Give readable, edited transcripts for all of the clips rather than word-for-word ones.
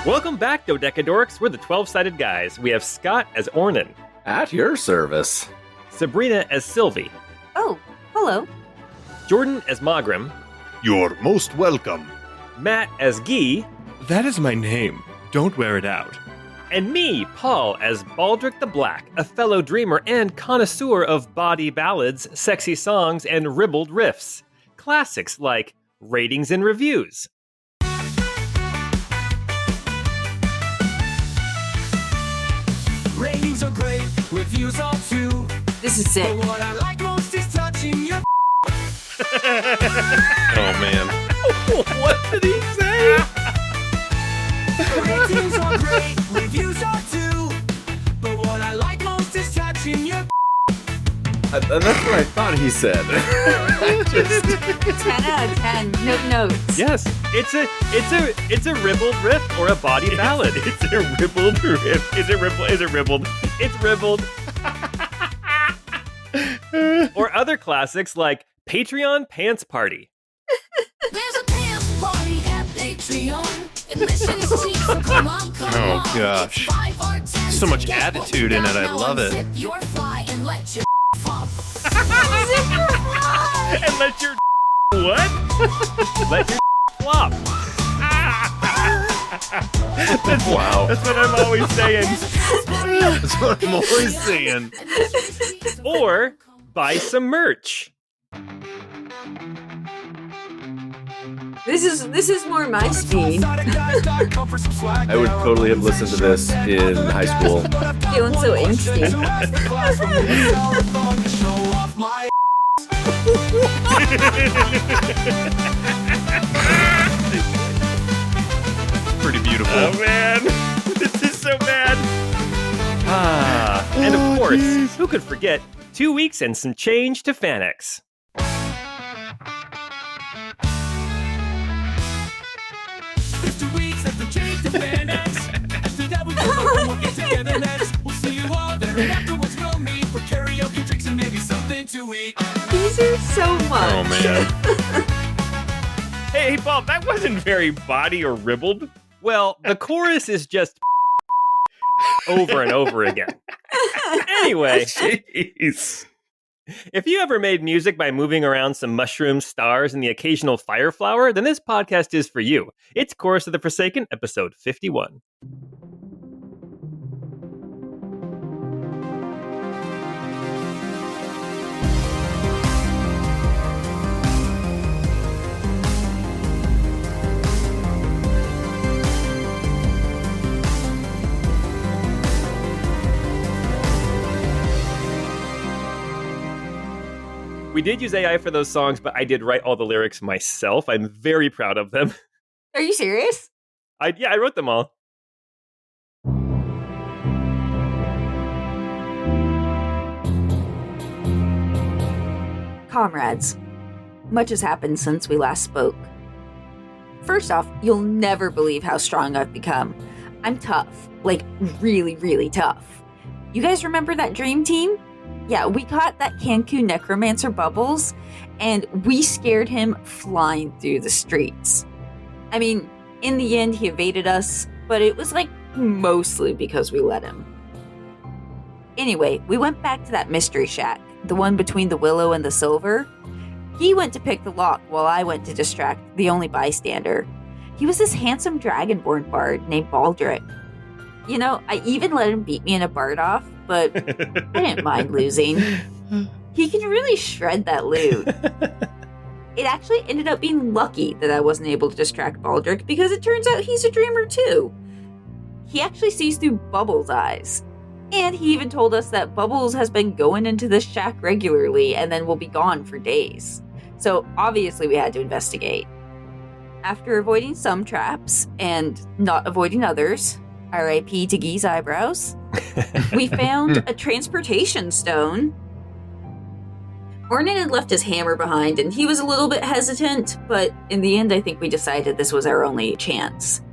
Welcome back, Dodecadorks. We're the 12-sided guys. We have Scott as Ornan. At your service. Sabrina as Sylvie. Oh, hello. Jordan as Magram. You're most welcome. Matt as Guy. That is my name. Don't wear it out. And me, Paul, as Baldric the Black, a fellow dreamer and connoisseur of bawdy ballads, sexy songs, and ribald riffs. Classics like ratings and reviews. Ratings are great, reviews are too. This is sick. But what I like most is touching your Oh, man. What did he say? ratings are great, reviews are too. But what I like most is touching your And that's what I thought he said. 10 out of 10. Notes. Yes, it's a ribald riff or a bawdy ballad. It's a ribbled riff. Is it ribbled? It's ribbled. Or other classics like Patreon Pants Party. There's a pants party at Patreon. Admission is cheap, so come on. Oh, gosh. It's 5 or 10 So much to get attitude in it, I now love it. unzip your fly and let your fall. And let your what? Let your flop. Wow. That's what I'm always saying. That's what I'm always saying. Or buy some merch. This is more my speed. I would totally have listened to this in high school. Feeling so angsty. Pretty beautiful. Oh man, this is so bad. And of course, who could forget 2 weeks and some change to Fanex. These are so much. Oh, man. Hey, Bob, that wasn't very bawdy or ribbled. Well, the chorus is just over and over again. Anyway, Jeez. if you ever made music by moving around some mushroom stars and the occasional fire flower, then this podcast is for you. It's Chorus of the Forsaken, episode 51. We did use AI for those songs, but I did write all the lyrics myself. I'm very proud of them. Are you serious? I wrote them all. Comrades, much has happened since we last spoke. First off, you'll never believe how strong I've become. I'm tough, like really, really tough. You guys remember that dream team? Yeah, we caught that Cancun necromancer Bubbles, and we scared him flying through the streets. I mean, in the end, he evaded us, but it was like mostly because we let him. Anyway, we went back to that mystery shack, the one between the willow and the silver. He went to pick the lock while I went to distract the only bystander. He was this handsome dragonborn bard named Baldric. You know, I even let him beat me in a bard off, but I didn't mind losing. He can really shred that loot. It actually ended up being lucky that I wasn't able to distract Baldric because it turns out he's a dreamer too. He actually sees through Bubbles' eyes. And he even told us that Bubbles has been going into this shack regularly and then will be gone for days. So obviously we had to investigate. After avoiding some traps and not avoiding others, R.I.P. to Guy's eyebrows, we found a transportation stone. Ornan had left his hammer behind and he was a little bit hesitant, but in the end I think we decided this was our only chance.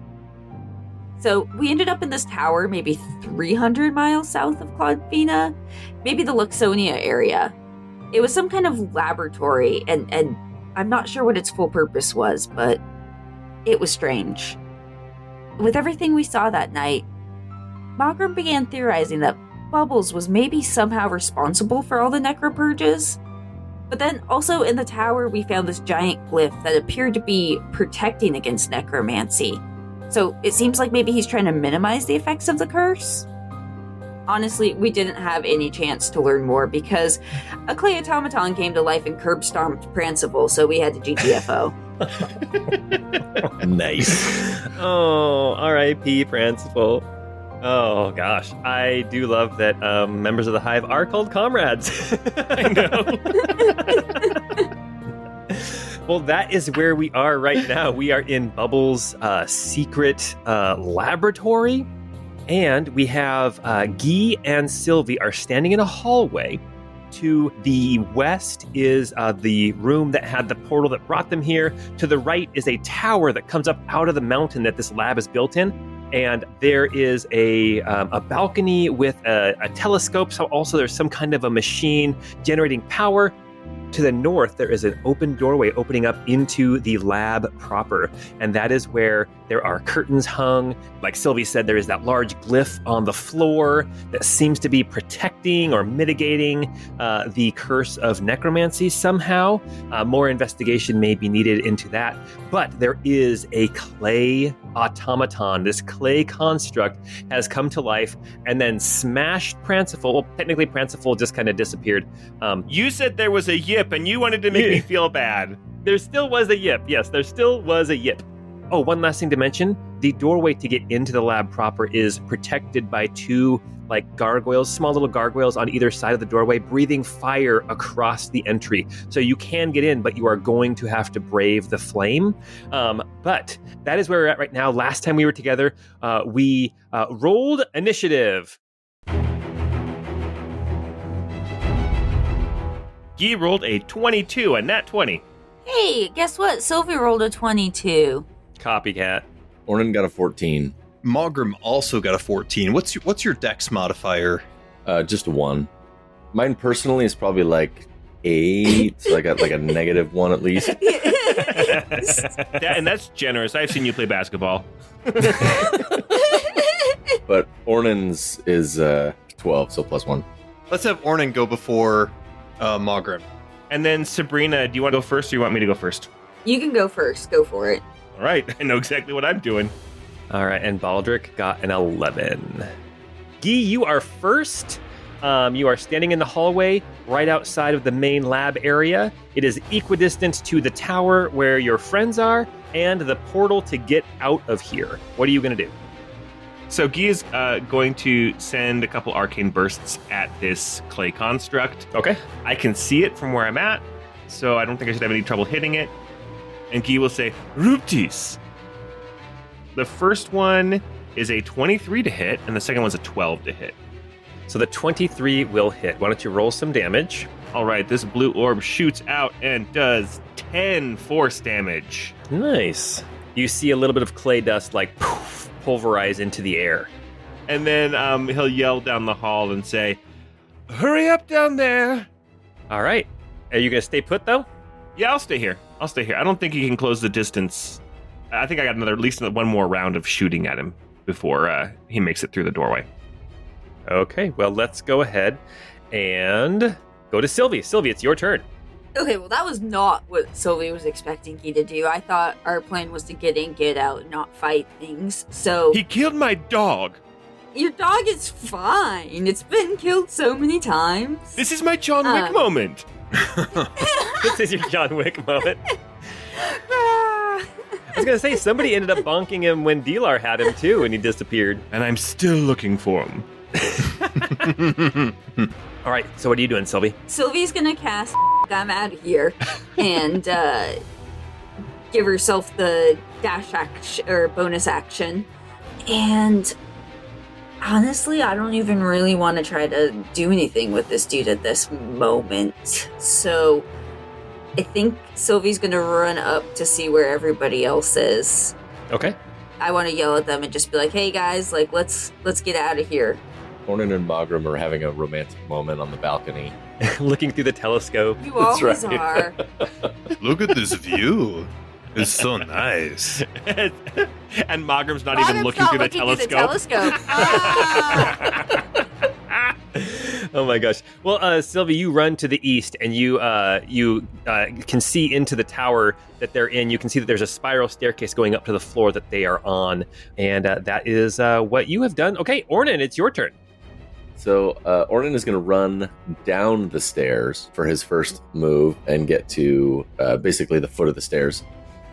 So we ended up in this tower maybe 300 miles south of Kladvina, maybe the Loxania area. It was some kind of laboratory, and I'm not sure what its full purpose was, but it was strange. with everything we saw that night, Mogram began theorizing that Bubbles was maybe somehow responsible for all the necropurges. But then also in the tower, we found this giant glyph that appeared to be protecting against necromancy. So it seems like maybe he's trying to minimize the effects of the curse. Honestly, we didn't have any chance to learn more because a clay automaton came to life and curb stomped Prancival, so we had to GTFO. Nice. Oh, R.I.P. Prancival. Oh gosh, I do love that members of the Hive are called comrades. I know. Well, that is where we are right now. We are in Bubbles' secret laboratory, and we have Guy and Sylvie are standing in a hallway. To the west is the room that had the portal that brought them here. To the right is a tower that comes up out of the mountain that this lab is built in. And there is a balcony with a telescope. So also there's some kind of a machine generating power. To the north, there is an open doorway opening up into the lab proper. And that is where there are curtains hung. Like Sylvie said, there is that large glyph on the floor that seems to be protecting or mitigating the curse of necromancy somehow. More investigation may be needed into that. But there is a clay automaton. This clay construct has come to life and then smashed Prancival. Well, technically, Prancival just kind of disappeared. You said there was a yip and you wanted to make me feel bad. There still was a yip. Yes, there still was a yip. Oh, one last thing to mention. The doorway to get into the lab proper is protected by two gargoyles, small little gargoyles on either side of the doorway, breathing fire across the entry. So you can get in, but you are going to have to brave the flame. But that is where we're at right now. Last time we were together, we rolled initiative. Guy rolled a 22, a nat 20. Hey, guess what? Sylvie rolled a 22. Copycat. Ornan got a 14. Mogram also got a 14. What's your dex modifier? Just 1. Mine personally is probably like 8, so I got like a -1 at least. And that's generous. I've seen you play basketball. But Ornan's is 12, so +1. Let's have Ornan go before Mogram. And then Sabrina, do you want to go first or you want me to go first? You can go first. Go for it. All right, I know exactly what I'm doing. All right, and Baldric got an 11. Guy, you are first. You are standing in the hallway right outside of the main lab area. It is equidistant to the tower where your friends are and the portal to get out of here. What are you going to do? So Guy is going to send a couple arcane bursts at this clay construct. Okay. I can see it from where I'm at, so I don't think I should have any trouble hitting it. And Guy will say, Ruptis! The first one is a 23 to hit, and the second one's a 12 to hit. So the 23 will hit. Why don't you roll some damage? All right, this blue orb shoots out and does 10 force damage. Nice. You see a little bit of clay dust poof, pulverize into the air. And then he'll yell down the hall and say, Hurry up down there! All right. Are you going to stay put, though? Yeah, I'll stay here. I don't think he can close the distance. I think I got at least one more round of shooting at him before he makes it through the doorway. Okay, well, let's go ahead and go to Sylvie. Sylvie, it's your turn. Okay, well, that was not what Sylvie was expecting Guy to do. I thought our plan was to get in, get out, not fight things. So He killed my dog. your dog is fine. It's been killed so many times. This is my John Wick moment. This is your John Wick moment. Ah. I was going to say, somebody ended up bonking him when Delar had him, too, and he disappeared. And I'm still looking for him. All right, so what are you doing, Sylvie? Sylvie's gonna cast I'm out of here and give herself the dash action or bonus action. And honestly, I don't even really want to try to do anything with this dude at this moment. So I think Sylvie's gonna run up to see where everybody else is. Okay. I want to yell at them and just be like, "Hey guys, let's get out of here." Ornan and Mogram are having a romantic moment on the balcony. Looking through the telescope. You That's always right. are. Look at this view. It's so nice. And Mogram's not even looking through the telescope. Oh my gosh. Well, Sylvie, you run to the east and you can see into the tower that they're in. You can see that there's a spiral staircase going up to the floor that they are on. And that is what you have done. Okay, Ornan, it's your turn. So Ornan is going to run down the stairs for his first move and get to basically the foot of the stairs.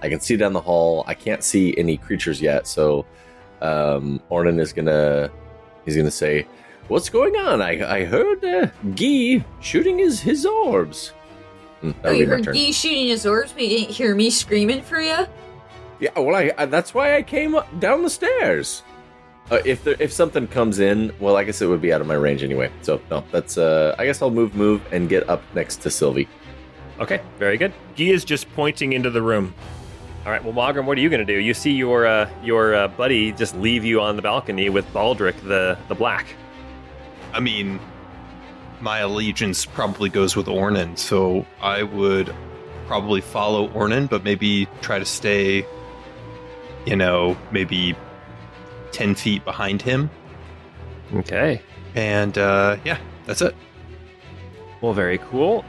I can see down the hall. I can't see any creatures yet, so Ornan is gonna say, "What's going on? I heard Guy shooting his orbs." That'll you be my heard turn. Guy shooting his orbs, but you didn't hear me screaming for you? Yeah, well, that's why I came down the stairs. If something comes in, well, I guess it would be out of my range anyway. So no, that's I guess I'll move and get up next to Sylvie. Okay, very good. Guy is just pointing into the room. All right, well, Mogram, what are you going to do? You see your buddy just leave you on the balcony with Baldric the Black. I mean, my allegiance probably goes with Ornan, so I would probably follow Ornan, but maybe try to stay, maybe 10 feet behind him. Okay. And, yeah, that's it. Well, very cool.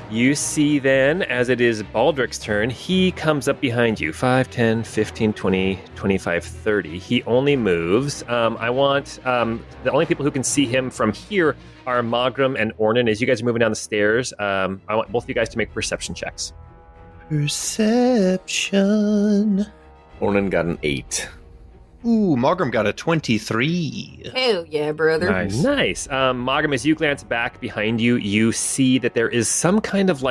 You see then, as it is Baldric's turn, he comes up behind you. 5, 10, 15, 20, 25, 30. He only moves. I want the only people who can see him from here are Mogram and Ornan. As you guys are moving down the stairs, I want both of you guys to make perception checks. Perception. Ornan got an 8. Ooh, Mogram got a 23. Hell yeah, brother. Nice. Mogram, as you glance back behind you, you see that there is some kind of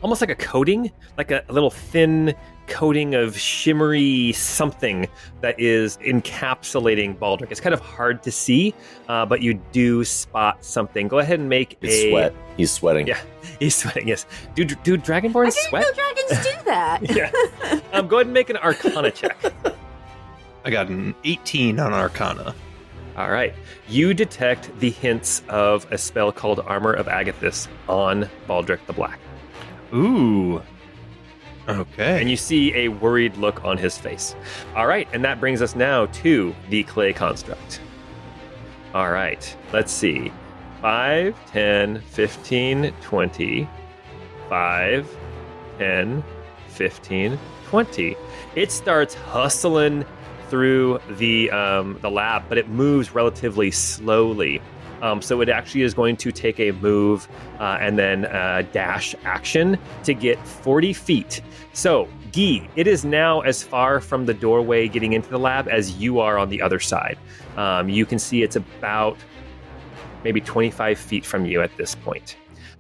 almost like a coating, like a little thin coating of shimmery something that is encapsulating Baldric. It's kind of hard to see, but you do spot something. Go ahead and make He's sweating. Yeah, he's sweating, yes. Do Dragonborns sweat? I didn't know dragons do that. Yeah. Go ahead and make an Arcana check. I got an 18 on Arcana. All right. You detect the hints of a spell called Armor of Agathis on Baldric the Black. Ooh. Okay. And you see a worried look on his face. All right. And that brings us now to the clay construct. All right. Let's see. 5, 10, 15, 20. 5, 10, 15, 20. It starts hustling through the lab, but it moves relatively slowly. So it actually is going to take a move and then dash action to get 40 feet. So, Guy, it is now as far from the doorway getting into the lab as you are on the other side. You can see it's about maybe 25 feet from you at this point.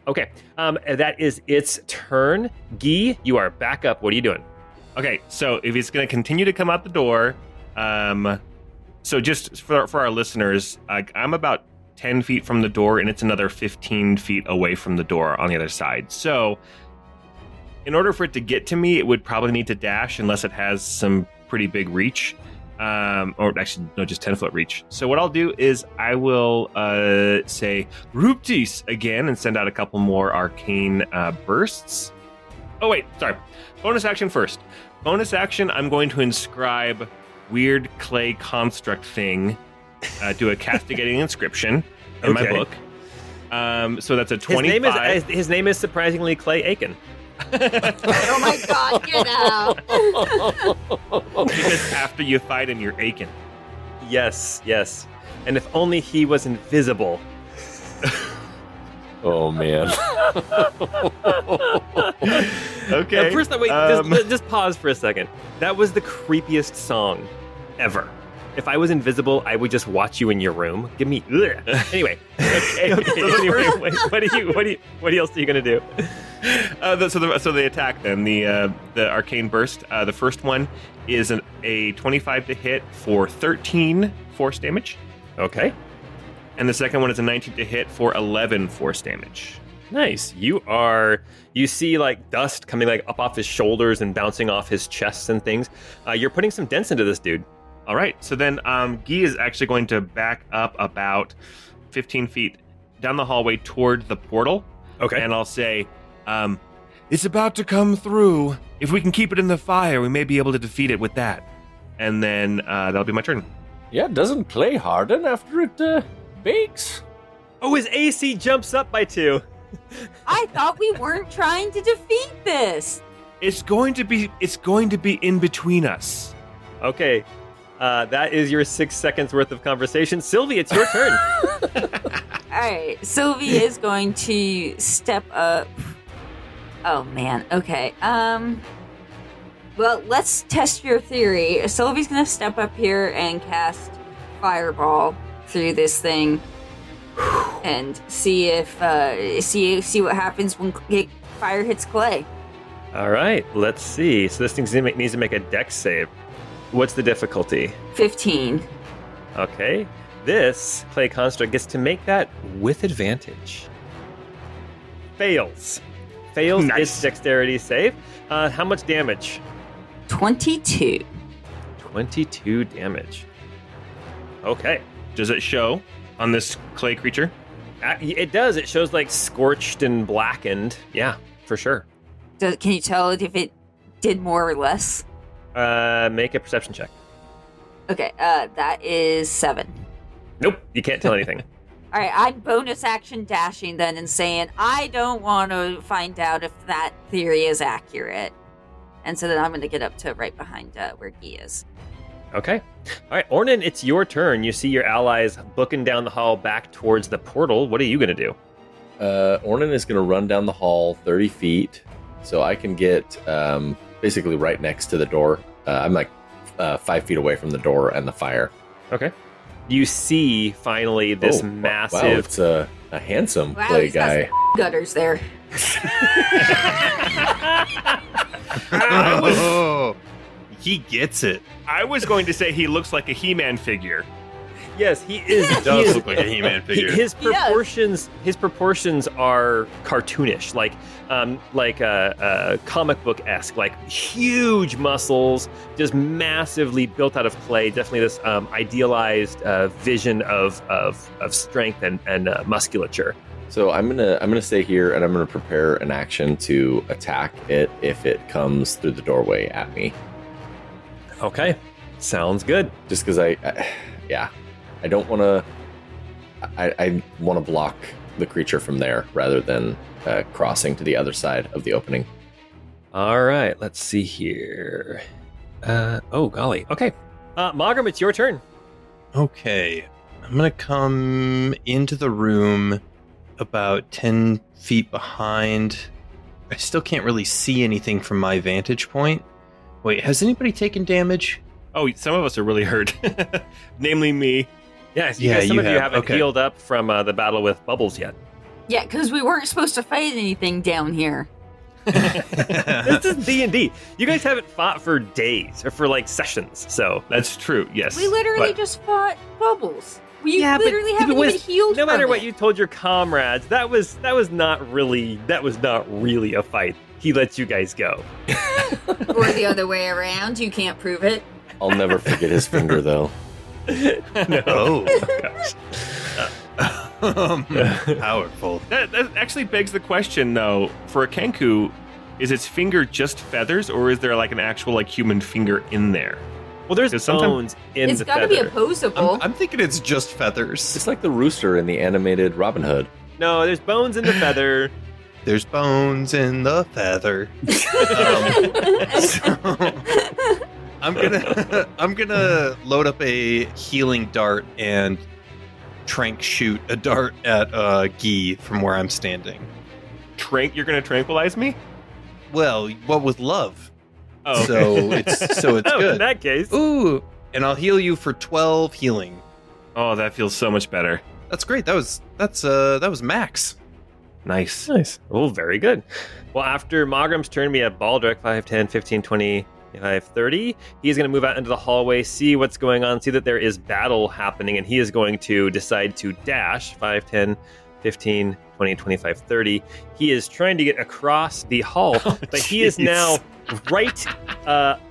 Okay, that is its turn. Guy, you are back up. What are you doing? Okay, so if he's going to continue to come out the door, so just for our listeners, I'm about 10 feet from the door, and it's another 15 feet away from the door on the other side. So in order for it to get to me, it would probably need to dash unless it has some pretty big reach. Or actually, no, just 10-foot reach. So what I'll do is I will say Ruptis again and send out a couple more arcane bursts. Oh, wait, sorry. Bonus action first. Bonus action, I'm going to inscribe weird clay construct thing, do a castigating inscription in my book. So that's a 25. His name is surprisingly Clay Aiken. Oh my god, get out. Because after you fight him, you're aching. Yes. And if only he was invisible. Oh, man. Okay. First, wait, just pause for a second. That was the creepiest song ever. If I was invisible, I would just watch you in your room. Give me. Ugh. Anyway. Okay. Anyway, what else are you gonna do? So the attack then, the arcane burst. The first one is a 25 to hit for 13 force damage. Okay. And the second one is a 19 to hit for 11 force damage. Nice. You see like dust coming like up off his shoulders and bouncing off his chest and things. You're putting some dents into this dude. All right. So then Guy is actually going to back up about 15 feet down the hallway toward the portal. Okay. And I'll say, It's about to come through. If we can keep it in the fire, we may be able to defeat it with that. And then that'll be my turn. Yeah, doesn't clay harden after it bakes? Oh, his AC jumps up by 2. I thought we weren't trying to defeat this. It's going to be in between us. Okay, that is your 6 seconds worth of conversation. Sylvie, it's your turn. All right, Sylvie is going to step up. Oh man. Okay. Well, let's test your theory. Sylvie's gonna step up here and cast Fireball through this thing, and see if see what happens when fire hits clay. All right, let's see. So this thing needs to make a dex save. What's the difficulty? 15. Okay. This clay construct gets to make that with advantage. Fails Nice. its dexterity save. How much damage? 22. 22 damage. Okay. Does it show on this clay creature? It does. It shows like scorched and blackened. Yeah, for sure. Can you tell if it did more or less? Make a perception check. Okay, that is 7. Nope, you can't tell anything. All right, I'm bonus action dashing then and saying, I don't want to find out if that theory is accurate. And so then I'm going to get up to right behind where Guy is. Okay. All right, Ornan, it's your turn. You see your allies booking down the hall back towards the portal. What are you going to do? Ornan is going to run down the hall 30 feet, so I can get basically right next to the door. I'm like 5 feet away from the door and the fire. Okay. You see finally this massive... Wow, it's a handsome Wow, clay he's got guy. some gutters there. Oh, he gets it. I was going to say he looks like a He-Man figure. Yes, he is. He does look like a He-Man figure. His He does. proportions are cartoonish, like comic book-esque, like huge muscles, just massively built out of clay. Definitely this idealized vision of strength and musculature. So I'm gonna stay here and I'm gonna prepare an action to attack it if it comes through the doorway at me. Okay, sounds good. Just because I don't want to. I want to block the creature from there rather than crossing to the other side of the opening. All right, let's see here. Oh golly. Okay, Mogram, it's your turn. Okay, I'm gonna come into the room about 10 feet behind. I still can't really see anything from my vantage point. Wait, has anybody taken damage? Oh, some of us are really hurt. Namely me. Yes, Yeah, some you of you have. haven't Okay. healed up from the battle with Bubbles yet. Yeah, because we weren't supposed to fight anything down here. This is D&D. You guys haven't fought for days or for like sessions, so That's true, yes. We literally But just fought Bubbles. We Yeah, but literally haven't with- even healed no matter from what it. you told your comrades, that was not really a fight. He lets you guys go. Or the other way around. You can't prove it. I'll never forget his finger though. Oh, powerful. that actually begs the question, though. For a Kenku, is its finger just feathers, or is there like an actual like human finger in there? Well, there's 'Cause sometimes- bones in It's the got to feather. be opposable. I'm thinking it's just feathers. It's like the rooster in the animated Robin Hood. No, there's bones in the feather. There's bones in the feather. So, I'm gonna load up a healing dart and trank shoot a dart at Guy from where I'm standing. You're gonna tranquilize me? Well, what with love? Oh, So it's Oh, in good. that case. Ooh, and I'll heal you for 12 healing. oh, that feels so much better. That's great. That was max. Nice. Nice. Oh, very good. Well, after Mogram's turn, we have Baldric, 5, 10, 15, 20, 25, 30. He's going to move out into the hallway, see what's going on, see that there is battle happening, and he is going to decide to dash 5, 10, 15, 20, 25, 30. He is trying to get across the hall, but he is now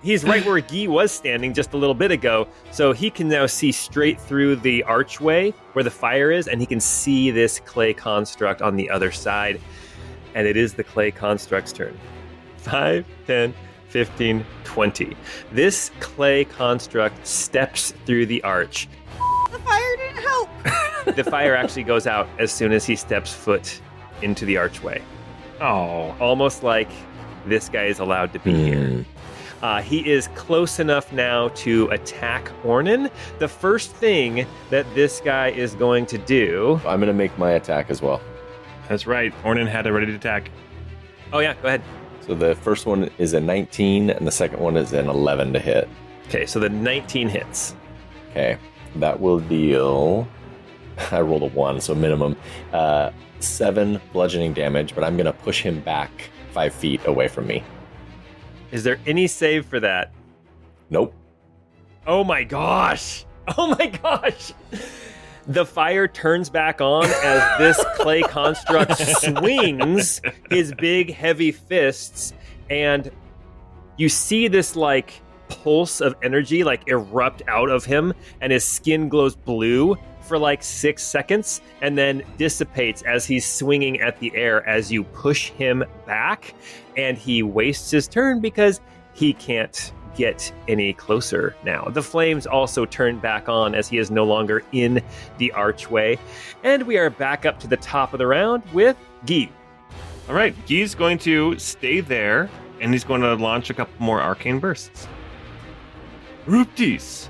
he's right where Guy was standing just a little bit ago, so he can now see straight through the archway where the fire is, and he can see this clay construct on the other side. and it is the clay construct's turn. 5, 10, 15, 20. This clay construct steps through the arch. The fire didn't help. The fire actually goes out as soon as he steps foot into the archway. Oh. Almost like this guy is allowed to be here. He is close enough now to attack Ornan. The first thing that this guy is going to do... I'm going to make my attack as well. That's right. Ornan had it ready to attack. Oh yeah, go ahead. So the first one is a 19, and the second one is an 11 to hit. Okay, so the 19 hits. Okay, that will deal... I rolled a 1, so minimum. 7 bludgeoning damage, but I'm going to push him back 5 feet away from me. Is there any save for that? Nope. Oh my gosh! Oh my gosh! The fire turns back on as this clay construct swings his big, heavy fists, and you see this, like, pulse of energy, like, erupt out of him, and his skin glows blue for, like, 6 seconds, and then dissipates as he's swinging at the air as you push him back, and he wastes his turn because he can't get any closer now. The flames also turn back on as he is no longer in the archway. And we are back up to the top of the round with Guy. All right. Guy's going to stay there, and he's going to launch a couple more arcane bursts. Ruptis.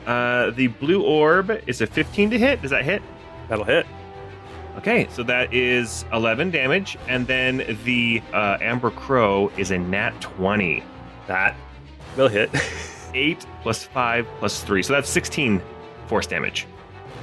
The blue orb is a 15 to hit. Does that hit? That'll hit. Okay, so that is 11 damage. And then the Amber Crow is a nat 20. That will hit. 8 plus 5 plus 3. So that's 16 force damage.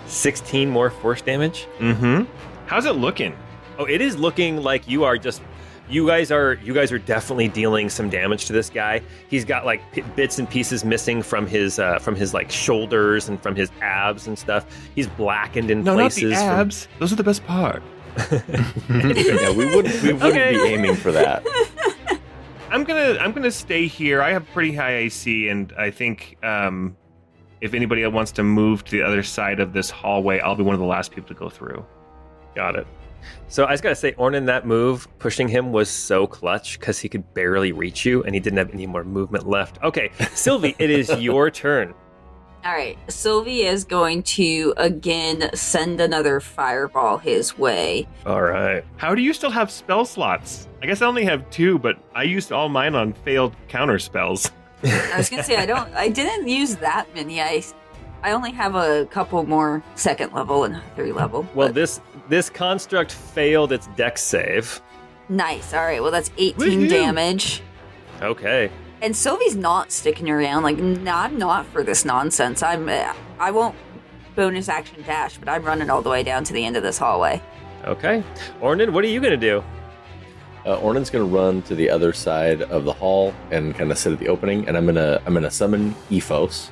16 more force damage? Mm-hmm. How's it looking? Oh, it is looking like you guys are definitely dealing some damage to this guy. He's got like bits and pieces missing from his like shoulders and from his abs and stuff. He's blackened in places. Not the abs. Those are the best part. Yeah, we wouldn't be aiming for that. I'm gonna stay here. I have pretty high AC, and I think if anybody wants to move to the other side of this hallway, I'll be one of the last people to go through. Got it. So I just gotta say, Ornan, that move, pushing him was so clutch because he could barely reach you and he didn't have any more movement left. Okay, Sylvie, it is your turn. All right, Sylvie is going to again send another fireball his way. All right. How do you still have spell slots? I guess I only have 2, but I used all mine on failed counter spells. I was gonna say I didn't use that many. I only have a couple more 2nd level and 3rd level. Well, but- this construct failed its dex save. Nice. All right. Well, that's 18 Woohoo. damage. Okay. And Sylvie's not sticking around. Like, I'm not for this nonsense. I won't bonus action dash, but I'm running all the way down to the end of this hallway. Okay. Ornan, what are you gonna do? Ornan's going to run to the other side of the hall and kind of sit at the opening, and I'm gonna summon Ephos,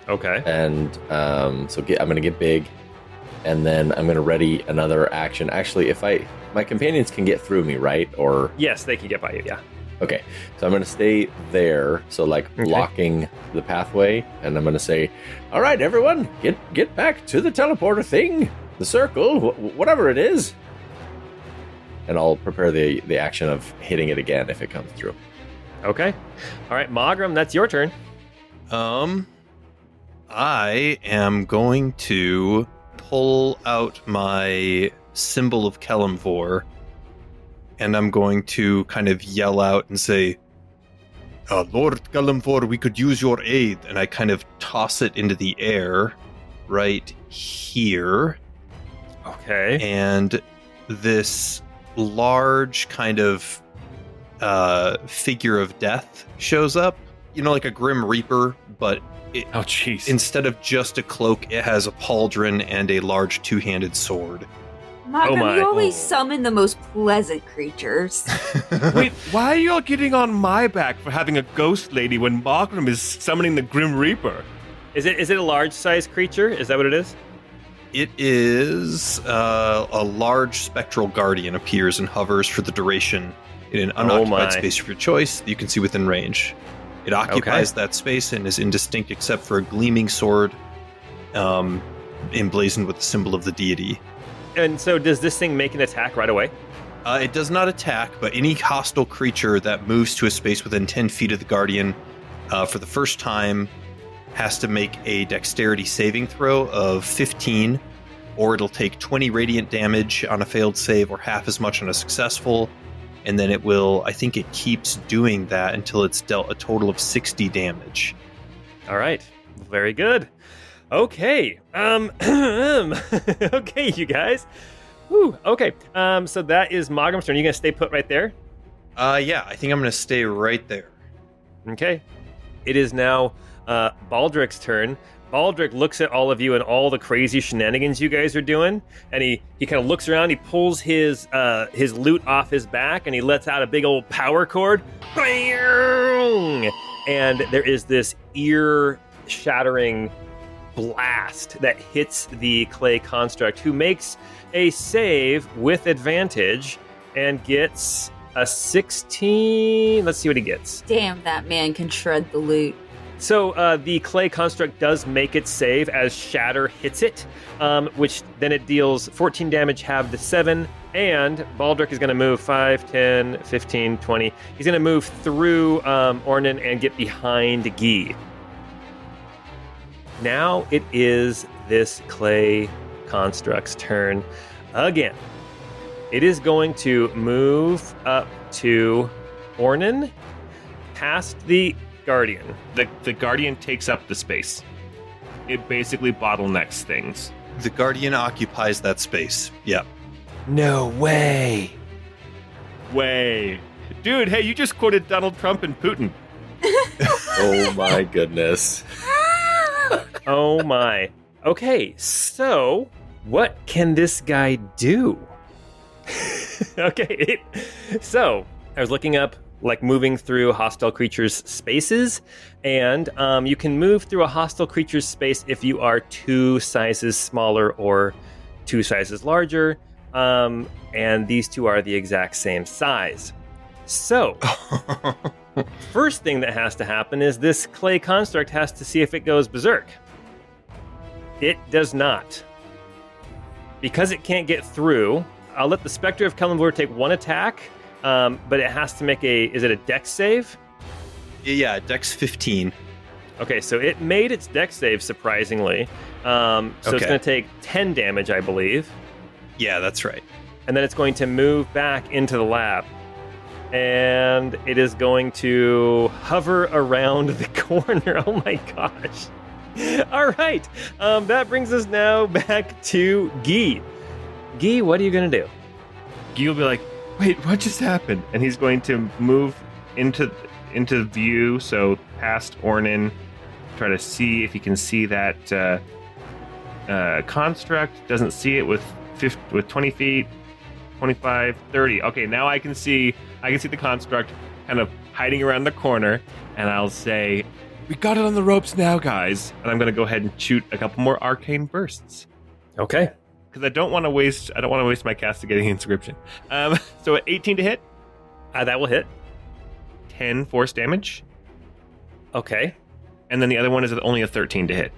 Okay. and I'm gonna get big, and then I'm gonna ready another action. Actually, if my companions can get through me, right? Or Yes, they can get by you, yeah. okay, so I'm gonna stay there, so like Okay. blocking the pathway, and I'm gonna say, "All right, everyone, get back to the teleporter thing, the circle, whatever it is." And I'll prepare the action of hitting it again if it comes through. Okay. All right, Mogram, that's your turn. I am going to pull out my symbol of Kelemvor, and I'm going to kind of yell out and say, Lord Kelemvor, we could use your aid. And I kind of toss it into the air right here. Okay. And this large kind of figure of death shows up. You know, like a Grim Reaper, but Oh, jeez. instead of just a cloak, it has a pauldron and a large two-handed sword. Markham, my. you always Oh. summon the most pleasant creatures. Wait, why are y'all getting on my back for having a ghost lady when Markram is summoning the Grim Reaper? Is it a large sized creature? Is that what it is? It is a large spectral guardian appears and hovers for the duration in an my. unoccupied space of your choice that you can see within range. It occupies that space and is indistinct except for a gleaming sword emblazoned with the symbol of the deity. And so does this thing make an attack right away? It does not attack, but any hostile creature that moves to a space within 10 feet of the Guardian for the first time has to make a dexterity saving throw of 15, or it'll take 20 radiant damage on a failed save or half as much on a successful. And then it will, I think it keeps doing that until it's dealt a total of 60 damage. All right. Very good. Okay. Okay, you guys. Whew. Okay. So that is Mogum's turn. You gonna stay put right there? Yeah, I think I'm going to stay right there. Okay. It is now Baldric's turn. Baldric looks at all of you and all the crazy shenanigans you guys are doing, and he kind of looks around. He pulls his loot off his back, and he lets out a big old power chord. Bang! And there is this ear-shattering blast that hits the clay construct, who makes a save with advantage and gets a 16. Let's see what he gets. Damn, that man can shred the loot. So the clay construct does make its save as Shatter hits it, which then it deals 14 damage, halved to 7, and Baldric is going to move 5, 10, 15, 20. He's going to move through Ornan and get behind Guy. Now it is this clay construct's turn again. It is going to move up to Ornan, past the Guardian. The Guardian takes up the space. It basically bottlenecks things. The Guardian occupies that space. Yep. No way. Way. Dude, hey, you just quoted Donald Trump and Putin. Oh my goodness. Oh my. Okay, so what can this guy do? Okay, so I was looking up like moving through hostile creatures' spaces, and you can move through a hostile creature's space if you are 2 sizes smaller or 2 sizes larger, and these two are the exact same size. So, first thing that has to happen is this clay construct has to see if it goes berserk. It does not. Because it can't get through, I'll let the Spectre of Kellenvor take 1 attack, but it has to make is it a dex save? Yeah, dex 15. Okay, so it made its dex save, surprisingly. So it's Okay. going to take 10 damage, I believe. Yeah, that's right. And then it's going to move back into the lab. And it is going to hover around the corner. Oh my gosh. All right. That brings us now back to Guy. Guy, what are you going to do? Guy will be like, wait, what just happened? And he's going to move into view, so past Ornan, try to see if he can see that construct. Doesn't see it with 20 feet, 25, 30. Okay, now I can see the construct kind of hiding around the corner, and I'll say, we got it on the ropes now, guys. And I'm going to go ahead and shoot a couple more arcane bursts. Okay. Because I don't want to waste my castigating inscription. So 18 to hit, That will hit. 10 force damage, Okay. and then the other one is only a 13 to hit.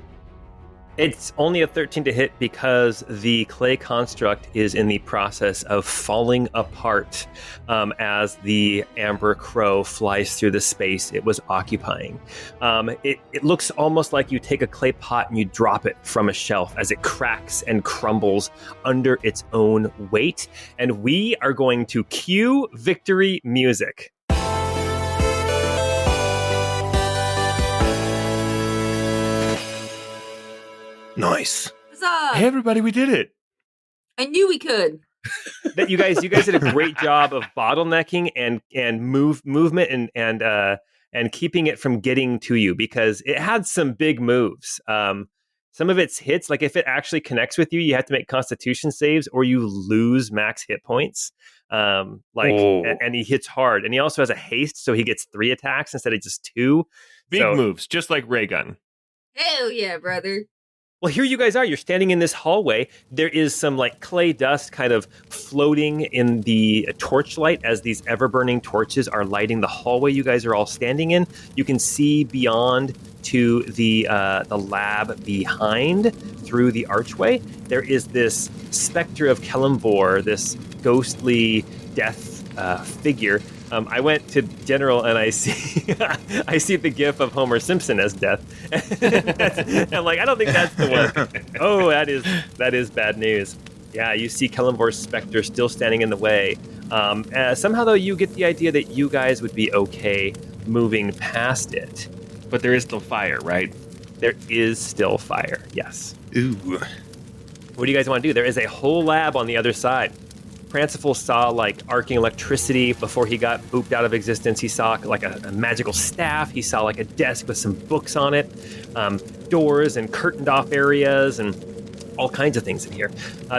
It's only a 13 to hit because the clay construct is in the process of falling apart as the amber crow flies through the space it was occupying. It looks almost like you take a clay pot and you drop it from a shelf as it cracks and crumbles under its own weight. And we are going to cue victory music. Nice. Huzzah! Hey, everybody, we did it. I knew we could. That you guys did a great job of bottlenecking and movement and keeping it from getting to you, because it had some big moves. Some of its hits, like if it actually connects with you, you have to make Constitution saves or you lose max hit points. And he hits hard, and he also has a haste, so he gets 3 attacks instead of just 2. Big moves, just like ray gun. Hell yeah, brother. Well, here you guys are. You're standing in this hallway. There is some like clay dust kind of floating in the torchlight as these ever-burning torches are lighting the hallway you guys are all standing in. You can see beyond to the lab behind through the archway. There is this Spectre of Kellenvor, this ghostly death figure. I went to General and I see I see the gif of Homer Simpson as death. I'm like, I don't think that's the one. Oh, that is bad news. Yeah, you see Kelemvor's specter still standing in the way. Somehow, though, you get the idea that you guys would be okay moving past it. But there is still fire, right? There is still fire, yes. Ooh. What do you guys want to do? There is a whole lab on the other side. Pranciful saw like arcing electricity before he got booped out of existence. He saw like a magical staff. He saw like a desk with some books on it, doors and curtained off areas and all kinds of things in here.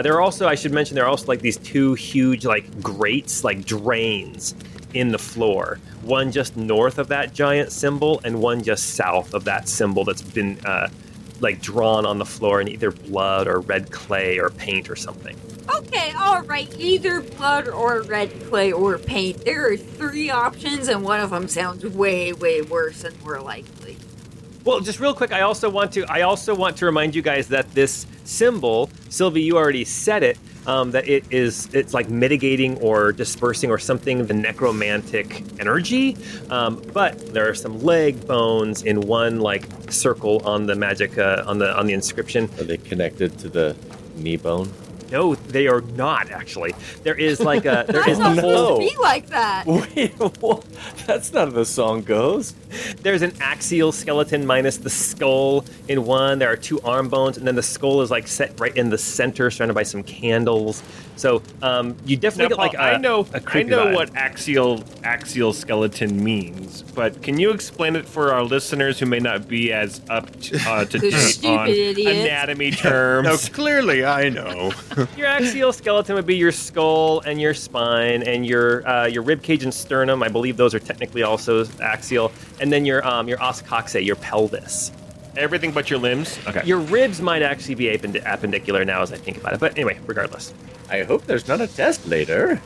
There are also, I should mention, there are also like these two huge like grates, like drains in the floor. One just north of that giant symbol and one just south of that symbol that's been like drawn on the floor in either blood or red clay or paint or something. Okay, all right. Either blood or red clay or paint. There are 3 options, and one of them sounds way, way worse and more likely. Well, just real quick, I also want to remind you guys that this symbol, Sylvie, you already said it, that it's like mitigating or dispersing or something the necromantic energy. But there are some leg bones in one like circle on the magic on the inscription. Are they connected to the knee bone? No, they are not actually. There is like a there That's is not a supposed whole. to be like that. Wait, what? That's not how the song goes. There's an axial skeleton minus the skull in one. There are 2 arm bones, and then the skull is like set right in the center, surrounded by some candles. So you definitely Now, get like Paul, I know creepy vibe. what axial skeleton means, but can you explain it for our listeners who may not be as up to date stupid on idiot. anatomy terms? Now, clearly, I know. Your axial skeleton would be your skull and your spine and your rib cage and sternum. I believe those are technically also axial. And then your os coxae, your pelvis. Everything but your limbs? Okay. Your ribs might actually be appendicular now as I think about it. But anyway, regardless. I hope there's not a test later.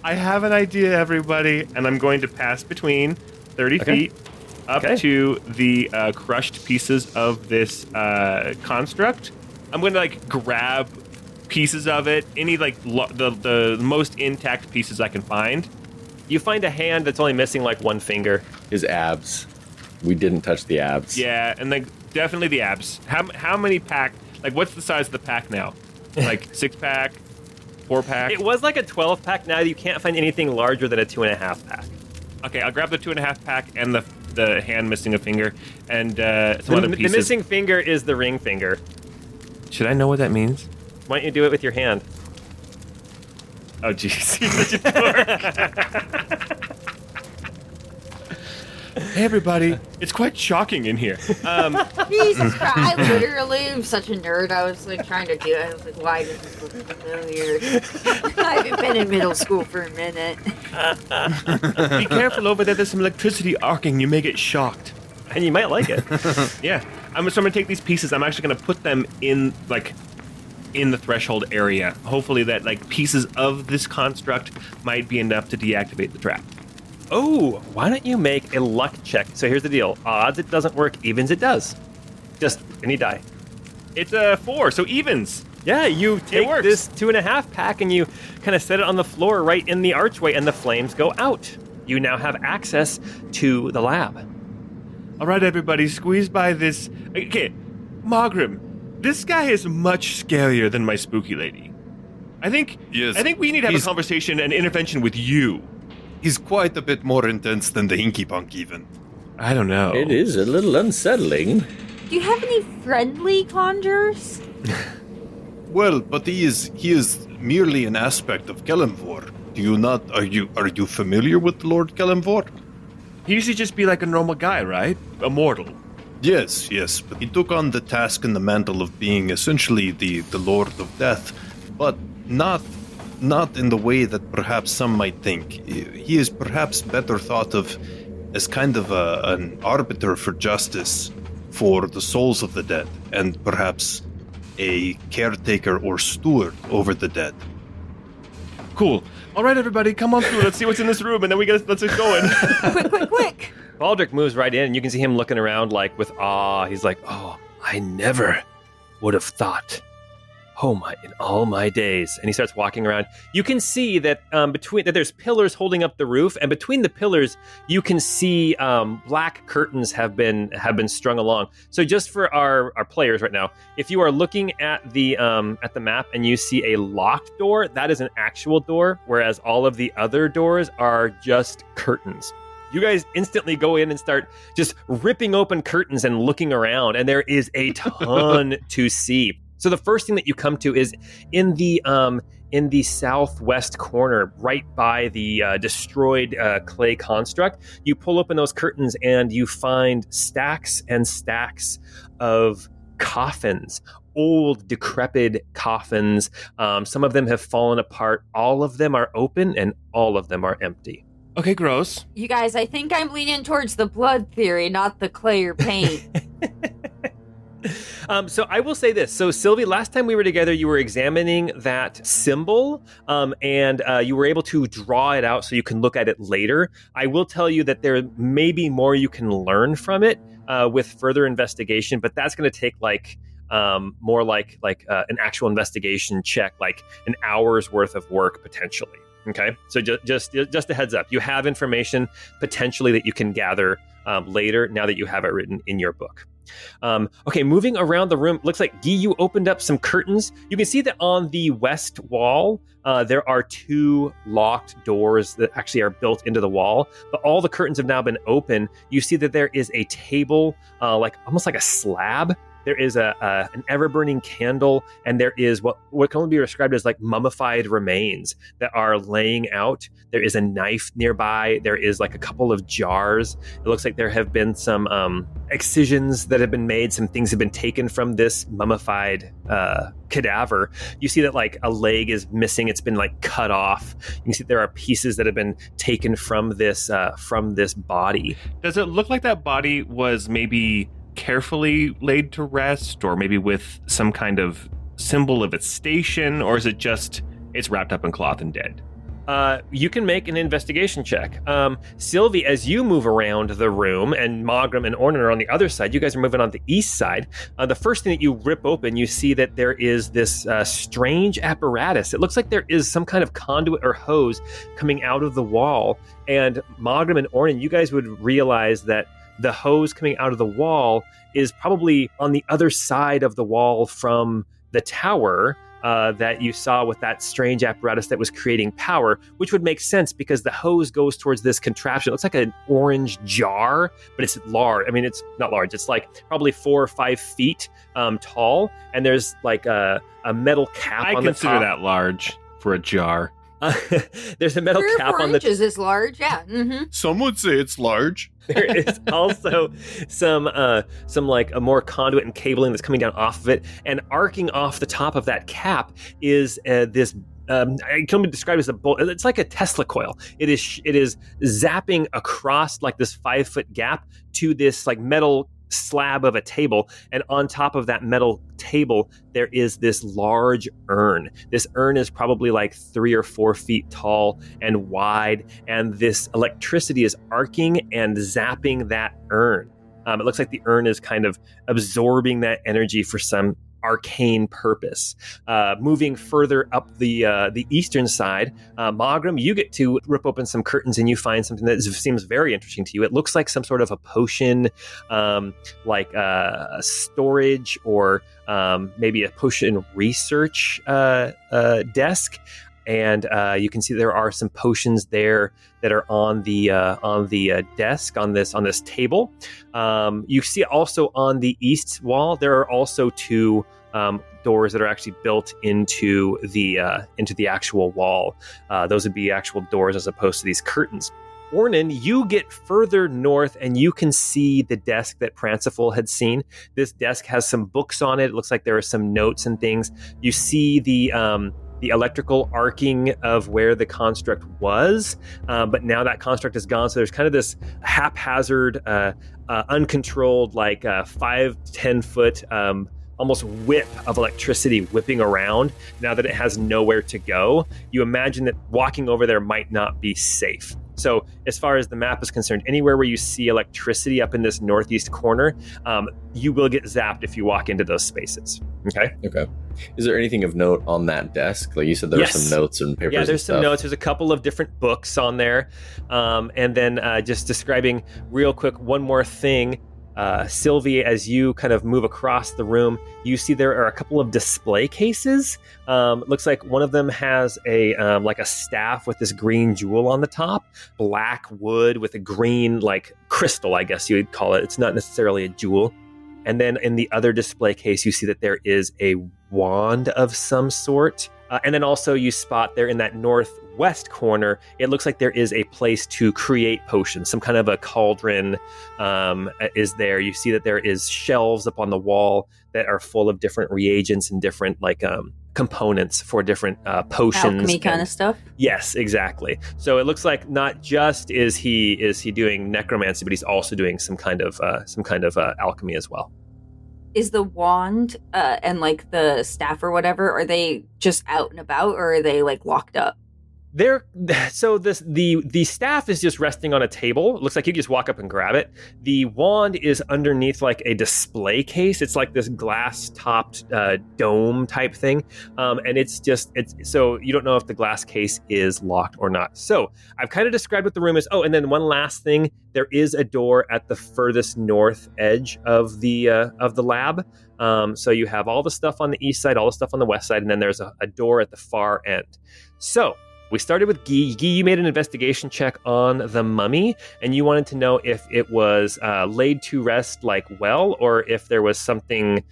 I have an idea, everybody, and I'm going to pass between 30 Okay. feet up Okay. to the crushed pieces of this construct. I'm going to like grab pieces of it, any like the most intact pieces I can find. You find a hand that's only missing like one finger. His abs. We didn't touch the abs. Yeah, and like definitely the abs. How many pack? Like, what's the size of the pack now? Like 6-pack, 4-pack? It was like a 12-pack. Now you can't find anything larger than a 2.5-pack. Okay, I'll grab the 2.5-pack and the hand missing a finger and some other The pieces. missing finger is the ring finger. Should I know what that means? Why don't you do it with your hand? Oh, jeez. You're such a dork. Hey, everybody. It's quite shocking in here. Jesus Christ, I literally am such a nerd. I was like trying to do it. I was like, why does this look familiar? I haven't been in middle school for a minute. Be careful over there. There's some electricity arcing. You may get shocked. And you might like it. Yeah. So I'm going to take these pieces. I'm actually going to put them in the threshold area. Hopefully that like pieces of this construct might be enough to deactivate the trap. Oh, why don't you make a luck check? So here's the deal. Odds it doesn't work, evens it does. Just any die. It's a 4, so evens. Yeah, you take works. this 2.5-pack and you kind of set it on the floor right in the archway and the flames go out. You now have access to the lab. All right, everybody, squeeze by this. Okay, Margrim, this guy is much scarier than my spooky lady. I think we need to have a conversation and intervention with you. He's quite a bit more intense than the Hinky Punk, even. I don't know. It is a little unsettling. Do you have any friendly conjurers? Well, but he is merely an aspect of Kelemvor. Do you not? Are you familiar with Lord Kelemvor? He used to just be like a normal guy, right? A mortal. Yes, but he took on the task and the mantle of being essentially the Lord of Death, but not in the way that perhaps some might think. He is perhaps better thought of as kind of an arbiter for justice for the souls of the dead, and perhaps a caretaker or steward over the dead. Cool. All right, everybody, come on through. Let's see what's in this room, and then let's get going. Quick! Baldric moves right in and you can see him looking around like with awe. He's like, oh, I never would have thought Oh my, in all my days. And he starts walking around. You can see that that there's pillars holding up the roof, and between the pillars, you can see black curtains have been strung along. So just for our players right now, if you are looking at the map and you see a locked door, that is an actual door, whereas all of the other doors are just curtains. You guys instantly go in and start just ripping open curtains and looking around, and there is a ton to see. So the first thing that you come to is in the southwest corner, right by the destroyed clay construct. You pull open those curtains and you find stacks and stacks of coffins, old, decrepit coffins. Some of them have fallen apart. All of them are open and all of them are empty. Okay, gross. You guys, I think I'm leaning towards the blood theory, not the clay or paint. So I will say this. So Sylvie, last time we were together, you were examining that symbol and you were able to draw it out so you can look at it later. I will tell you that there may be more you can learn from it with further investigation, but that's going to take more like an actual investigation check, like an hour's worth of work potentially. Okay, so just a heads up. You have information potentially that you can gather later now that you have it written in your book. Okay, moving around the room, looks like, Guy, you opened up some curtains. You can see that on the west wall, there are 2 locked doors that actually are built into the wall, but all the curtains have now been open. You see that there is a table, almost like a slab. There is an ever-burning candle, and there is what can only be described as like mummified remains that are laying out. There is a knife nearby. There is like a couple of jars. It looks like there have been some excisions that have been made. Some things have been taken from this mummified cadaver. You see that like a leg is missing. It's been like cut off. You can see there are pieces that have been taken from this body. Does it look like that body was maybe carefully laid to rest, or maybe with some kind of symbol of its station, or is it just it's wrapped up in cloth and dead? You can make an investigation check. Sylvie, as you move around the room, and Mogram and Ornan are on the other side, you guys are moving on the east side. The first thing that you rip open, you see that there is this strange apparatus. It looks like there is some kind of conduit or hose coming out of the wall. And Mogram and Ornan, you guys would realize that the hose coming out of the wall is probably on the other side of the wall from the tower that you saw with that strange apparatus that was creating power, which would make sense because the hose goes towards this contraption. It looks like an orange jar, but it's large. I mean, it's not large. It's like probably 4 or 5 feet tall, and there's like a metal cap on the top. I consider that large for a jar. There's a metal 3 or cap 4 on the inches is large, yeah. Mm-hmm. Some would say it's large. There is also some like a more conduit and cabling that's coming down off of it, and arcing off the top of that cap is this. I can only describe it as a bolt. It's like a Tesla coil. It is zapping across like this 5-foot gap to this like metal slab of a table, and on top of that metal table there is this large urn. This urn is probably like 3 or 4 feet tall and wide, and this electricity is arcing and zapping that urn. It looks like the urn is kind of absorbing that energy for some arcane purpose. Moving further up the eastern side, Mogram, you get to rip open some curtains and you find something that seems very interesting to you. It looks like some sort of a potion, like a storage or maybe a potion research desk. And you can see there are some potions there that are on the desk on this table. You see also on the east wall there are also 2 doors that are actually built into the actual wall. Those would be actual doors as opposed to these curtains. Ornan, you get further north and you can see the desk that Pranciful had seen. This desk has some books on it. It looks like there are some notes and things. You see the electrical arcing of where the construct was, but now that construct is gone. So there's kind of this haphazard, uncontrolled, like 5 to 10 foot, almost whip of electricity whipping around. Now that it has nowhere to go, you imagine that walking over there might not be safe. So as far as the map is concerned, anywhere where you see electricity up in this northeast corner, you will get zapped if you walk into those spaces. Okay. Okay. Is there anything of note on that desk? Like you said, there were some notes and papers. Yeah, there's and some stuff. notes. There's a couple of different books on there. And then just describing real quick one more thing. Sylvie, as you kind of move across the room, you see there are a couple of display cases. Looks like one of them has a like a staff with this green jewel on the top, black wood with a green like crystal, I guess you would call it. It's not necessarily a jewel. And then in the other display case, you see that there is a wand of some sort. And then also you spot there in that northwest corner, it looks like there is a place to create potions. Some kind of a cauldron is there. You see that there is shelves up on the wall that are full of different reagents and different components for different potions. Alchemy kind of stuff? Yes, exactly. So it looks like not just is he doing necromancy, but he's also doing some kind of alchemy as well. Is the wand and like the staff or whatever, are they just out and about, or are they like locked up? The staff is just resting on a table. It looks like you just walk up and grab it. The wand is underneath like a display case. It's like this glass topped dome type thing. And it's so you don't know if the glass case is locked or not. So I've kind of described what the room is. Oh, and then one last thing, there is a door at the furthest north edge of the lab. So you have all the stuff on the east side, all the stuff on the west side, and then there's a door at the far end. So we started with Guy. Guy, you made an investigation check on the mummy, and you wanted to know if it was laid to rest well, or if there was something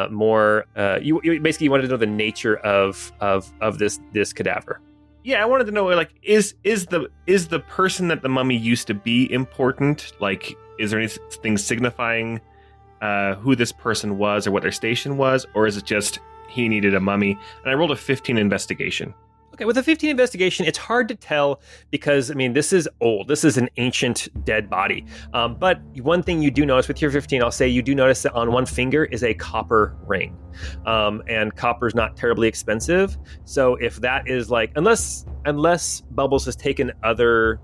more. You basically wanted to know the nature of this cadaver. Yeah, I wanted to know, is the person that the mummy used to be important? Like, is there anything signifying who this person was or what their station was, or is it just he needed a mummy? And I rolled a 15 investigation. Okay, with a 15 investigation, it's hard to tell because, this is old. This is an ancient dead body. But one thing you do notice with your 15, I'll say you do notice that on one finger is a copper ring. And copper's not terribly expensive. So if that is unless Bubbles has taken other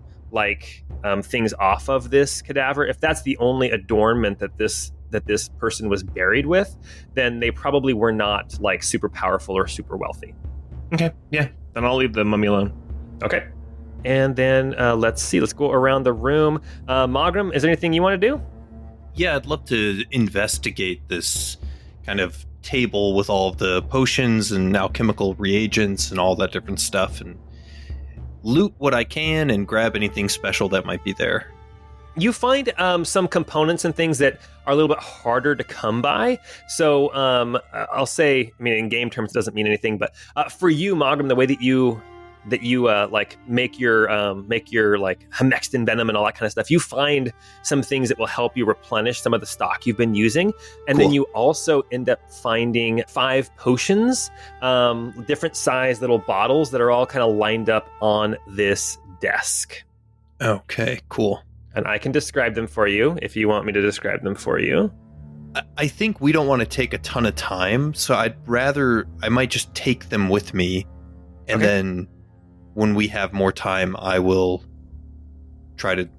things off of this cadaver, if that's the only adornment that this person was buried with, then they probably were not super powerful or super wealthy. Okay, yeah. Then I'll leave the mummy alone. Okay. And then let's go around the room. Mogram, is there anything you want to do? Yeah, I'd love to investigate this kind of table with all of the potions and alchemical reagents and all that different stuff, and loot what I can and grab anything special that might be there. You find some components and things that are a little bit harder to come by. So I'll say, in game terms, it doesn't mean anything, but for you, Mogram, the way that you make your Hemexton venom and all that kind of stuff, you find some things that will help you replenish some of the stock you've been using. And Cool. Then you also end up finding 5 potions, different size little bottles that are all kind of lined up on this desk. Okay, cool. And I can describe them for you if you want me to describe them for you. I think we don't want to take a ton of time, so I might just take them with me, and then when we have more time, I will try to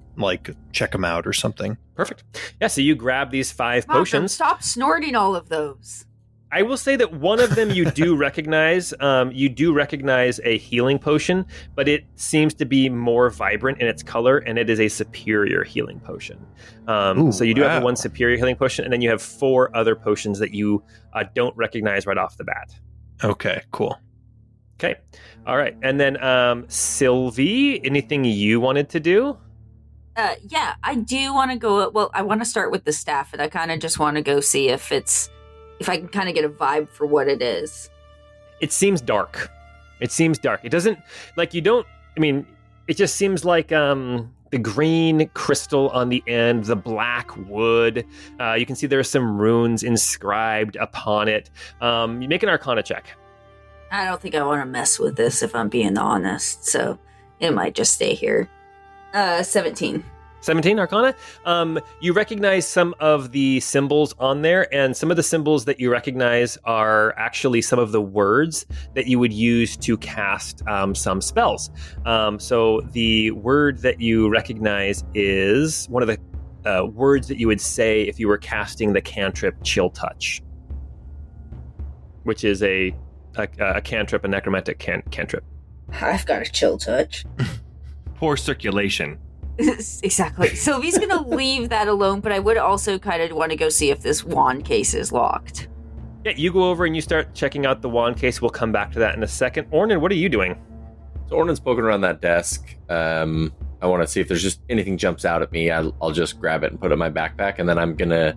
check them out or something. Perfect. Yeah, so you grab these 5 Malcolm, potions. stop snorting all of those. I will say that one of them you do recognize. You do recognize a healing potion, but it seems to be more vibrant in its color, and it is a superior healing potion. So you do have one superior healing potion, and then you have 4 other potions that you don't recognize right off the bat. Okay, cool. Okay. All right. And then Sylvie, anything you wanted to do? Yeah, I do want to go. Well, I want to start with the staff, and I kind of just want to go see if I can kind of get a vibe for what it is. It seems dark. It doesn't it just seems like the green crystal on the end, the black wood. You can see there are some runes inscribed upon it. You make an Arcana check. I don't think I want to mess with this, if I'm being honest, so it might just stay here. 17. 17 Arcana. You recognize some of the symbols on there, and some of the symbols that you recognize are actually some of the words that you would use to cast some spells. So the word that you recognize is one of the words that you would say if you were casting the cantrip Chill Touch, which is a cantrip, a necromantic cantrip. I've got a chill touch. Poor circulation. Exactly. Sylvie's going to leave that alone, but I would also kind of want to go see if this wand case is locked. Yeah, you go over and you start checking out the wand case. We'll come back to that in a second. Ornan, what are you doing? So Ornan's poking around that desk. I want to see if there's just anything jumps out at me. I'll just grab it and put it in my backpack, and then I'm going to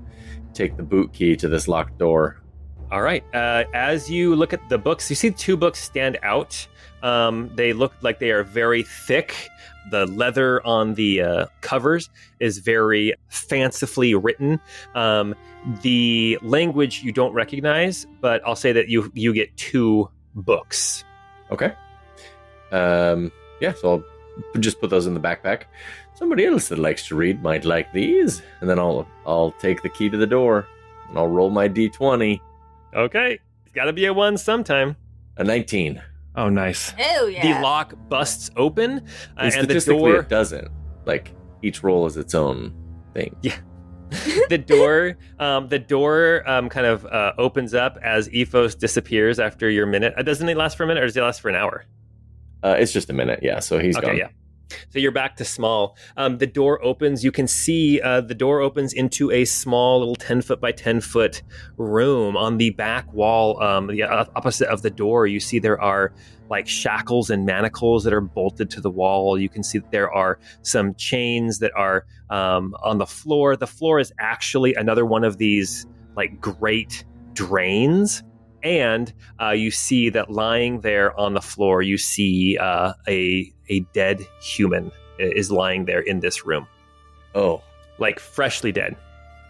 take the boot key to this locked door. All right. As you look at the books, you see 2 books stand out. They look like they are very thick. The leather on the covers is very fancifully written. The language you don't recognize, but I'll say that you get 2 books. Okay. So I'll just put those in the backpack. Somebody else that likes to read might like these. And then I'll take the key to the door, and I'll roll my D20. Okay. It's got to be a 1 sometime. A 19. Oh, nice. Hell yeah. The lock busts open, And and the statistically, door... it doesn't. Like, each roll is its own thing. Yeah. the door kind of opens up as Ethos disappears after your minute. Doesn't it last for a minute, or does it last for an hour? It's just a minute, yeah. So he's gone. Yeah. So you're back to small. The door opens. You can see the door opens into a small little 10 foot by 10 foot room. On the back wall, the opposite of the door, you see there are like shackles and manacles that are bolted to the wall. You can see that there are some chains that are on the floor. The floor is actually another one of these like great drains. And you see that lying there on the floor, you see a dead human is lying there in this room. Oh. Like freshly dead.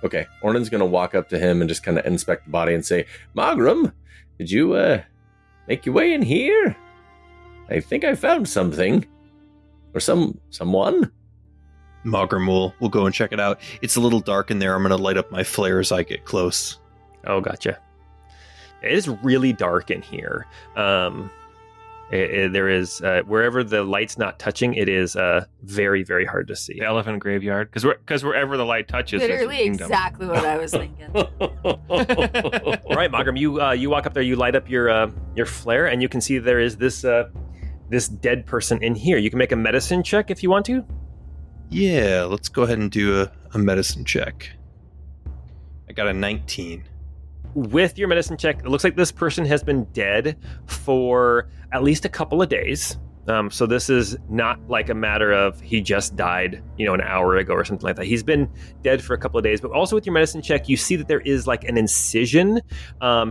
Okay. Ornan's going to walk up to him and just kind of inspect the body and say, Margrim, did you make your way in here? I think I found something. Or someone. Mogram will go and check it out. It's a little dark in there. I'm going to light up my flare as I get close. Oh, gotcha. It is really dark in here. There is wherever the light's not touching, it is very, very hard to see. The elephant graveyard, because wherever the light touches, is the Literally kingdom. exactly what I was thinking. All right, Mogram, you walk up there, you light up your flare, and you can see there is this dead person in here. You can make a medicine check if you want to. Yeah, let's go ahead and do a medicine check. I got a 19. With your medicine check, it looks like this person has been dead for at least a couple of days. So this is not like a matter of he just died, an hour ago or something like that. He's been dead for a couple of days. But also with your medicine check, you see that there is like an incision.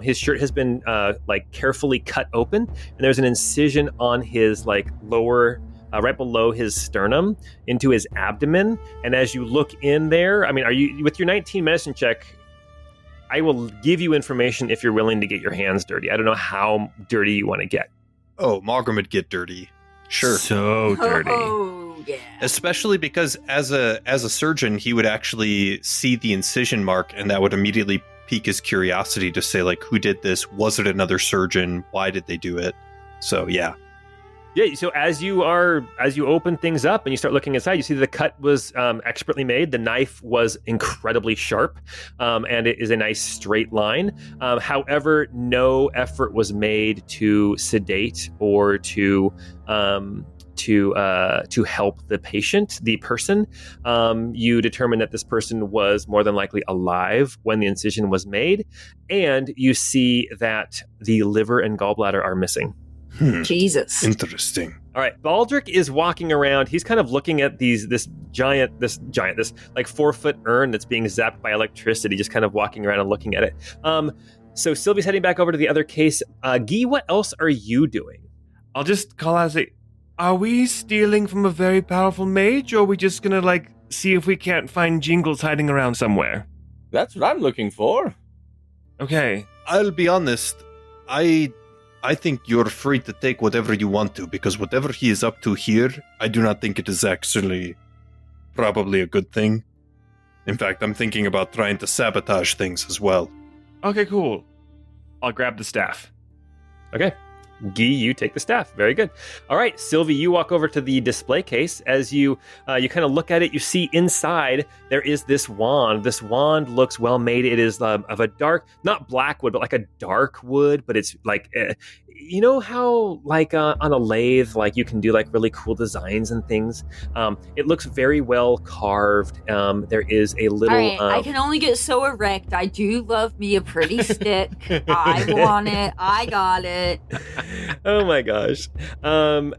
His shirt has been like carefully cut open, and there's an incision on his like lower, right below his sternum, into his abdomen. And as you look in there, I mean, are you with your 19 medicine check? I will give you information if you're willing to get your hands dirty. I don't know how dirty you want to get. Oh, Mogram would get dirty. Sure. So dirty. Oh, yeah. Especially because as a surgeon, he would actually see the incision mark, and that would immediately pique his curiosity to say, like, who did this? Was it another surgeon? Why did they do it? So, yeah. Yeah, so as you open things up and you start looking inside, you see the cut was expertly made. The knife was incredibly sharp, and it is a nice straight line. However, no effort was made to sedate or to help the person. You determine that this person was more than likely alive when the incision was made, and you see that the liver and gallbladder are missing. Jesus. Interesting. All right, Baldric is walking around. He's kind of looking at this giant, like 4-foot urn that's being zapped by electricity, just kind of walking around and looking at it. So Sylvie's heading back over to the other case. Guy, what else are you doing? I'll just call out and say, are we stealing from a very powerful mage, or are we just gonna, like, see if we can't find Jingles hiding around somewhere? That's what I'm looking for. Okay. I'll be honest. I think you're free to take whatever you want to, because whatever he is up to here, I do not think it is actually probably a good thing. In fact, I'm thinking about trying to sabotage things as well. Okay, cool. I'll grab the staff. Okay. Guy, you take the staff. Very good. All right, Sylvie, you walk over to the display case. As you kind of look at it, you see inside there is this wand. This wand looks well made. It is of a dark, not black wood, but like a dark wood. But it's like, you know how like on a lathe, like you can do like really cool designs and things. It looks very well carved. There is a little. All right, I can only get so erect. I do love me a pretty stick. I want it. I got it. Oh my gosh.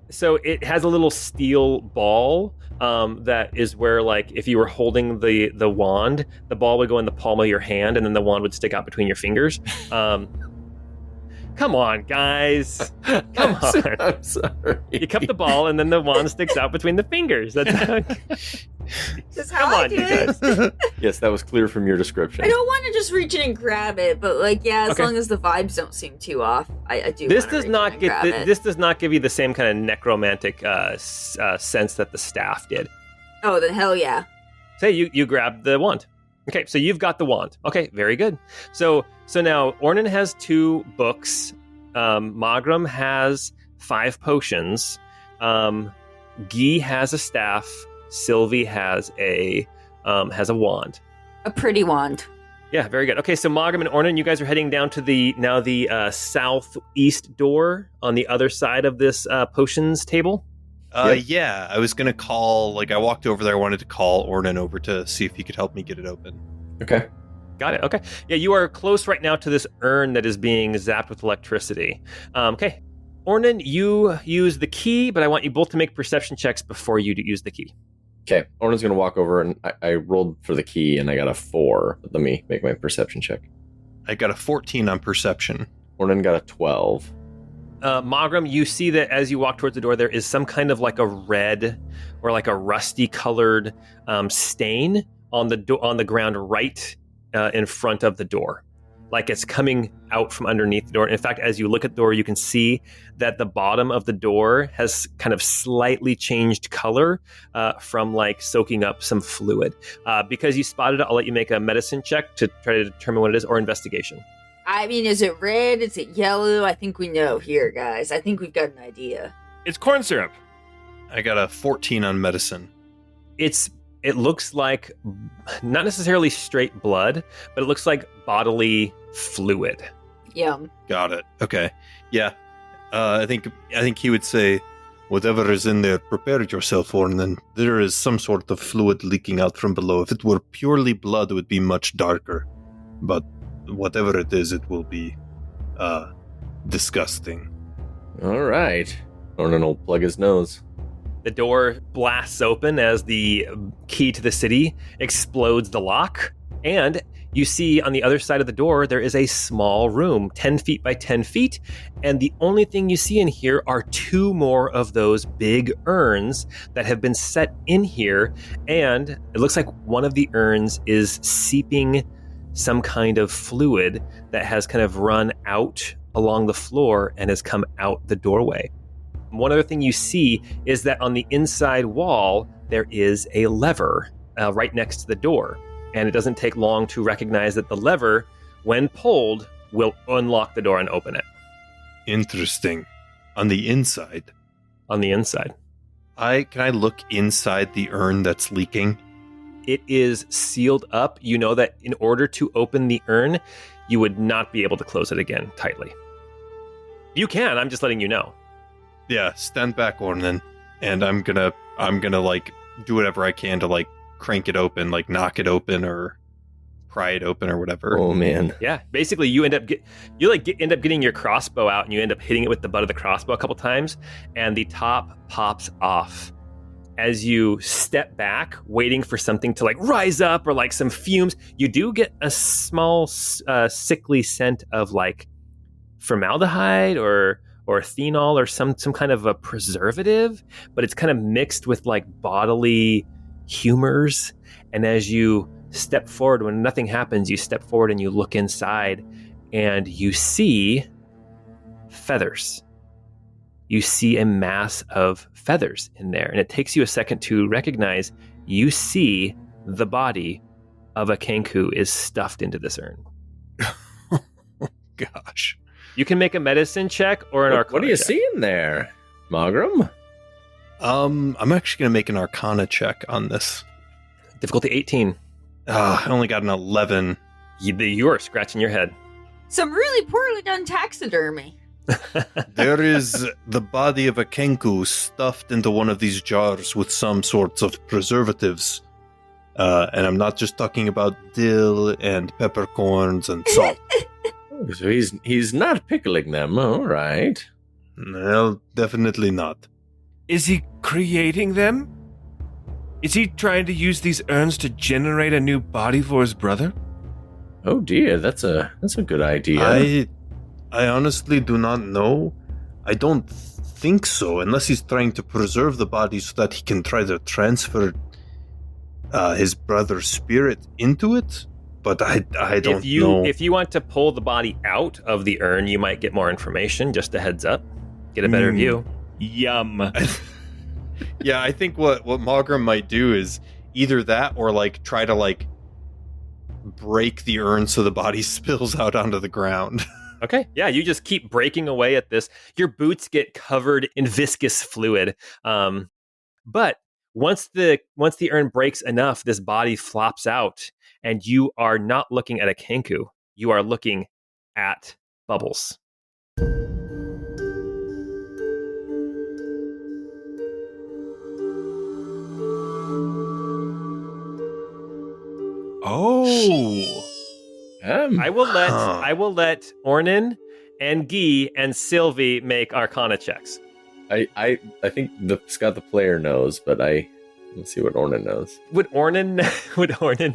So it has a little steel ball that is where, like, if you were holding the wand, the ball would go in the palm of your hand and then the wand would stick out between your fingers. Come on, guys. Come on. I'm sorry. You cup the ball and then the wand sticks out between the fingers. That's That's how Come I on, do you it. guys. Yes, that was clear from your description. I don't want to just reach in and grab it, but like, yeah, as Okay. long as the vibes don't seem too off, I do. This wanna does reach not in and get grab it. this does not give you the same kind of necromantic sense that the staff did. Oh, then hell yeah. Say you grab the wand. Okay, so you've got the wand. Okay, very good. So now Ornan has 2 books. Magram has 5 potions. Guy has a staff. Sylvie has a wand. A pretty wand. Yeah, very good. Okay, so Magram and Ornan, you guys are heading down to the southeast door on the other side of this potions table. Yeah, I was going to call, like, I walked over there, I wanted to call Ornan over to see if he could help me get it open. Okay. Got it. Okay. Yeah, you are close right now to this urn that is being zapped with electricity. Okay. Ornan, you use the key, but I want you both to make perception checks before you use the key. Okay. Ornan's going to walk over, and I rolled for the key, and I got a 4. Let me make my perception check. I got a 14 on perception. Ornan got a 12. Magram, you see that as you walk towards the door, there is some kind of like a red or like a rusty colored stain on the ground right in front of the door. Like it's coming out from underneath the door. In fact, as you look at the door, you can see that the bottom of the door has kind of slightly changed color from like soaking up some fluid. Because you spotted it, I'll let you make a medicine check to try to determine what it is, or investigation. I mean, is it red? Is it yellow? I think we know here, guys. I think we've got an idea. It's corn syrup. I got a 14 on medicine. It looks like not necessarily straight blood, but it looks like bodily fluid. Yum. Got it. Okay. Yeah. I think he would say, whatever is in there, prepare yourself for, and then there is some sort of fluid leaking out from below. If it were purely blood, it would be much darker. But whatever it is, it will be disgusting. All right. Ornan will plug his nose. The door blasts open as the key to the city explodes the lock. And you see on the other side of the door, there is a small room, 10 feet by 10 feet. And the only thing you see in here are 2 more of those big urns that have been set in here. And it looks like one of the urns is seeping some kind of fluid that has kind of run out along the floor and has come out the doorway. One other thing you see is that on the inside wall, there is a lever right next to the door. And it doesn't take long to recognize that the lever, when pulled, will unlock the door and open it. Interesting. On the inside. On the inside. Can I look inside the urn that's leaking? It is sealed up. You know that in order to open the urn, you would not be able to close it again tightly. You can, I'm just letting you know. Yeah, stand back, Ornan, and I'm gonna like do whatever I can to like crank it open, like knock it open or pry it open or whatever. Oh man. Yeah, basically you end up getting your crossbow out and you end up hitting it with the butt of the crossbow a couple times, and the top pops off. As you step back, waiting for something to like rise up or like some fumes, you do get a small sickly scent of like formaldehyde or phenol or some kind of a preservative, but it's kind of mixed with like bodily humors. And as you step forward, when nothing happens, you step forward and you look inside and you see feathers. You see a mass of feathers in there. And it takes you a second to recognize you see the body of a Kenku is stuffed into this urn. Gosh. You can make a medicine check or an arcana What are you check. seeing there, Magram? I'm actually going to make an arcana check on this. Difficulty 18. I only got an 11. You are scratching your head. Some really poorly done taxidermy. There is the body of a Kenku stuffed into one of these jars with some sorts of preservatives. And I'm not just talking about dill and peppercorns and salt. So he's not pickling them. All right. Well, definitely not. Is he creating them? Is he trying to use these urns to generate a new body for his brother? Oh dear, that's a good idea. I honestly do not know. I don't think so, unless he's trying to preserve the body so that he can try to transfer his brother's spirit into it. But I don't know. If you want to pull the body out of the urn, you might get more information. Just a heads up. Get a better view. Yum. Yeah, I think what Magram might do is either that or like try to like break the urn so the body spills out onto the ground. Okay. Yeah, you just keep breaking away at this. Your boots get covered in viscous fluid. But once the urn breaks enough, this body flops out, and you are not looking at a Kenku. You are looking at Bubbles. Oh. I will let Ornan and Guy and Sylvie make Arcana checks. I think Scott the player knows, but let's see what Ornan knows. Would Ornan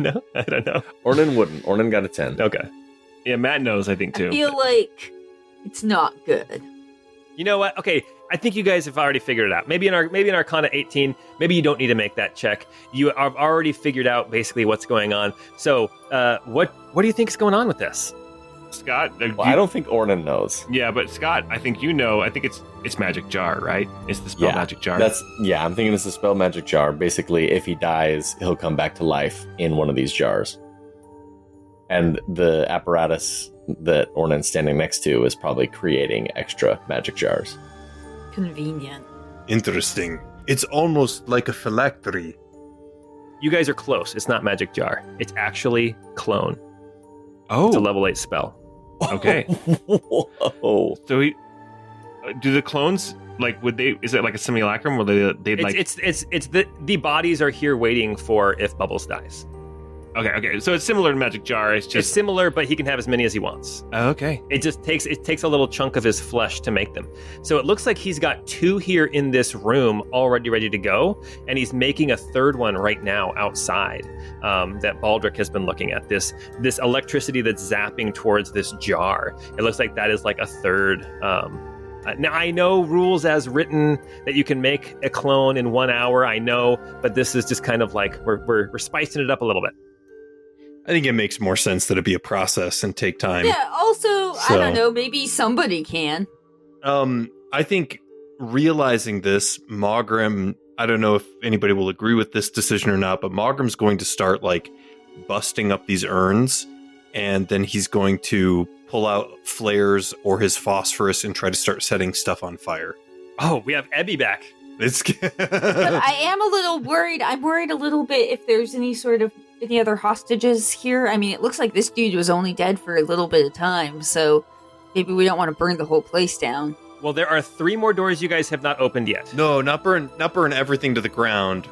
know? I don't know. Ornan wouldn't. Ornan got a 10. Okay. Yeah, Matt knows, I think, too. I feel like it's not good. You know what? Okay, I think you guys have already figured it out. Maybe in Arcana 18, maybe you don't need to make that check. You have already figured out basically what's going on. So, what do you think is going on with this? Scott? I don't think Ornan knows. Yeah, but Scott, I think you know. I think it's Magic Jar, right? It's the spell Magic Jar. I'm thinking it's the spell Magic Jar. Basically, if he dies, he'll come back to life in one of these jars. And the apparatus that Ornan's standing next to is probably creating extra magic jars. Convenient. Interesting. It's almost like a phylactery. You guys are close. It's not Magic Jar. It's actually Clone. Oh. It's a level 8 spell. Okay. Whoa. So do the clones, like, is it like a simulacrum where they'd like... It's the bodies are here waiting for if Bubbles dies. Okay. So it's similar to Magic Jar. It's similar, but he can have as many as he wants. Okay. It takes a little chunk of his flesh to make them. So it looks like he's got 2 here in this room already ready to go, and he's making a third one right now outside that Baldric has been looking at. This electricity that's zapping towards this jar. It looks like that is like a third. Now, I know rules as written that you can make a clone in 1 hour. I know, but this is just kind of like we're spicing it up a little bit. I think it makes more sense that it be a process and take time. Yeah, also, I don't know, maybe somebody can. I think realizing this, Magram, I don't know if anybody will agree with this decision or not, but Magram's going to start like busting up these urns, and then he's going to pull out flares or his phosphorus and try to start setting stuff on fire. Oh, we have Ebby back. But I am a little worried. I'm worried a little bit if there's any other hostages here. I mean, it looks like this dude was only dead for a little bit of time, so maybe we don't want to burn the whole place down. Well, there are 3 more doors you guys have not opened yet. No, not burn everything to the ground.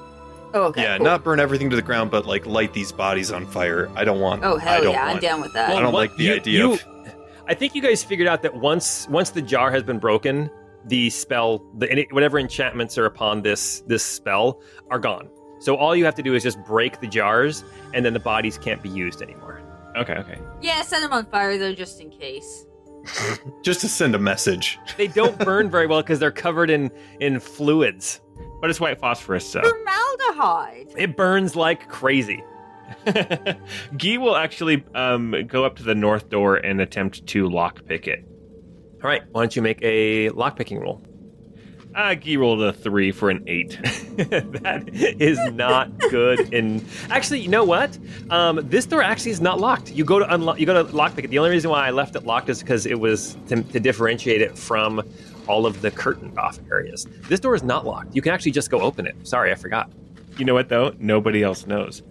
Oh, okay. Yeah, cool. not burn everything to the ground, but like light these bodies on fire. I don't want. Oh, hell yeah, I'm want- down with that. I don't like the idea of. I think you guys figured out that once the jar has been broken, the spell, whatever enchantments are upon this spell are gone. So all you have to do is just break the jars, and then the bodies can't be used anymore. Okay. Yeah, set them on fire, though, just in case. Just to send a message. They don't burn very well because they're covered in fluids. But it's white phosphorus, so... Formaldehyde! It burns like crazy. Guy will actually go up to the north door and attempt to lockpick it. All right, why don't you make a lockpicking roll? Guy rolled a 3 for an 8. That is not good. Actually, you know what? This door actually is not locked. You go to lockpick it. The only reason why I left it locked is because it was to differentiate it from all of the curtained off areas. This door is not locked. You can actually just go open it. Sorry, I forgot. You know what, though? Nobody else knows.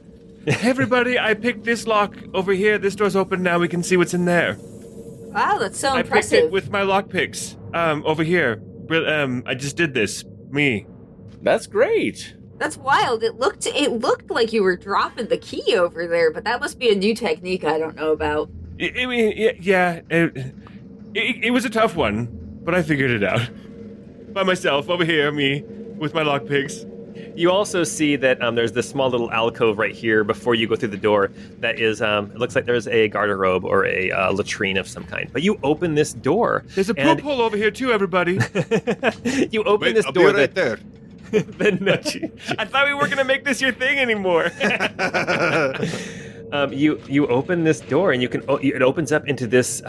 Hey, everybody, I picked this lock over here. This door's open now. We can see what's in there. Wow, that's so I picked impressive. it with my lockpicks. Over here. I just did this. Me. That's great. That's wild. It looked like you were dropping the key over there, but that must be a new technique I don't know about. It was a tough one, but I figured it out. By myself, over here, me, with my lockpicks. You also see that there's this small little alcove right here before you go through the door that is, it looks like there's a garderobe or a latrine of some kind. But you open this door. There's a poop hole over here too, everybody. You open this I'll door be right there. I thought we weren't going to make this your thing anymore. You open this door and it opens up into this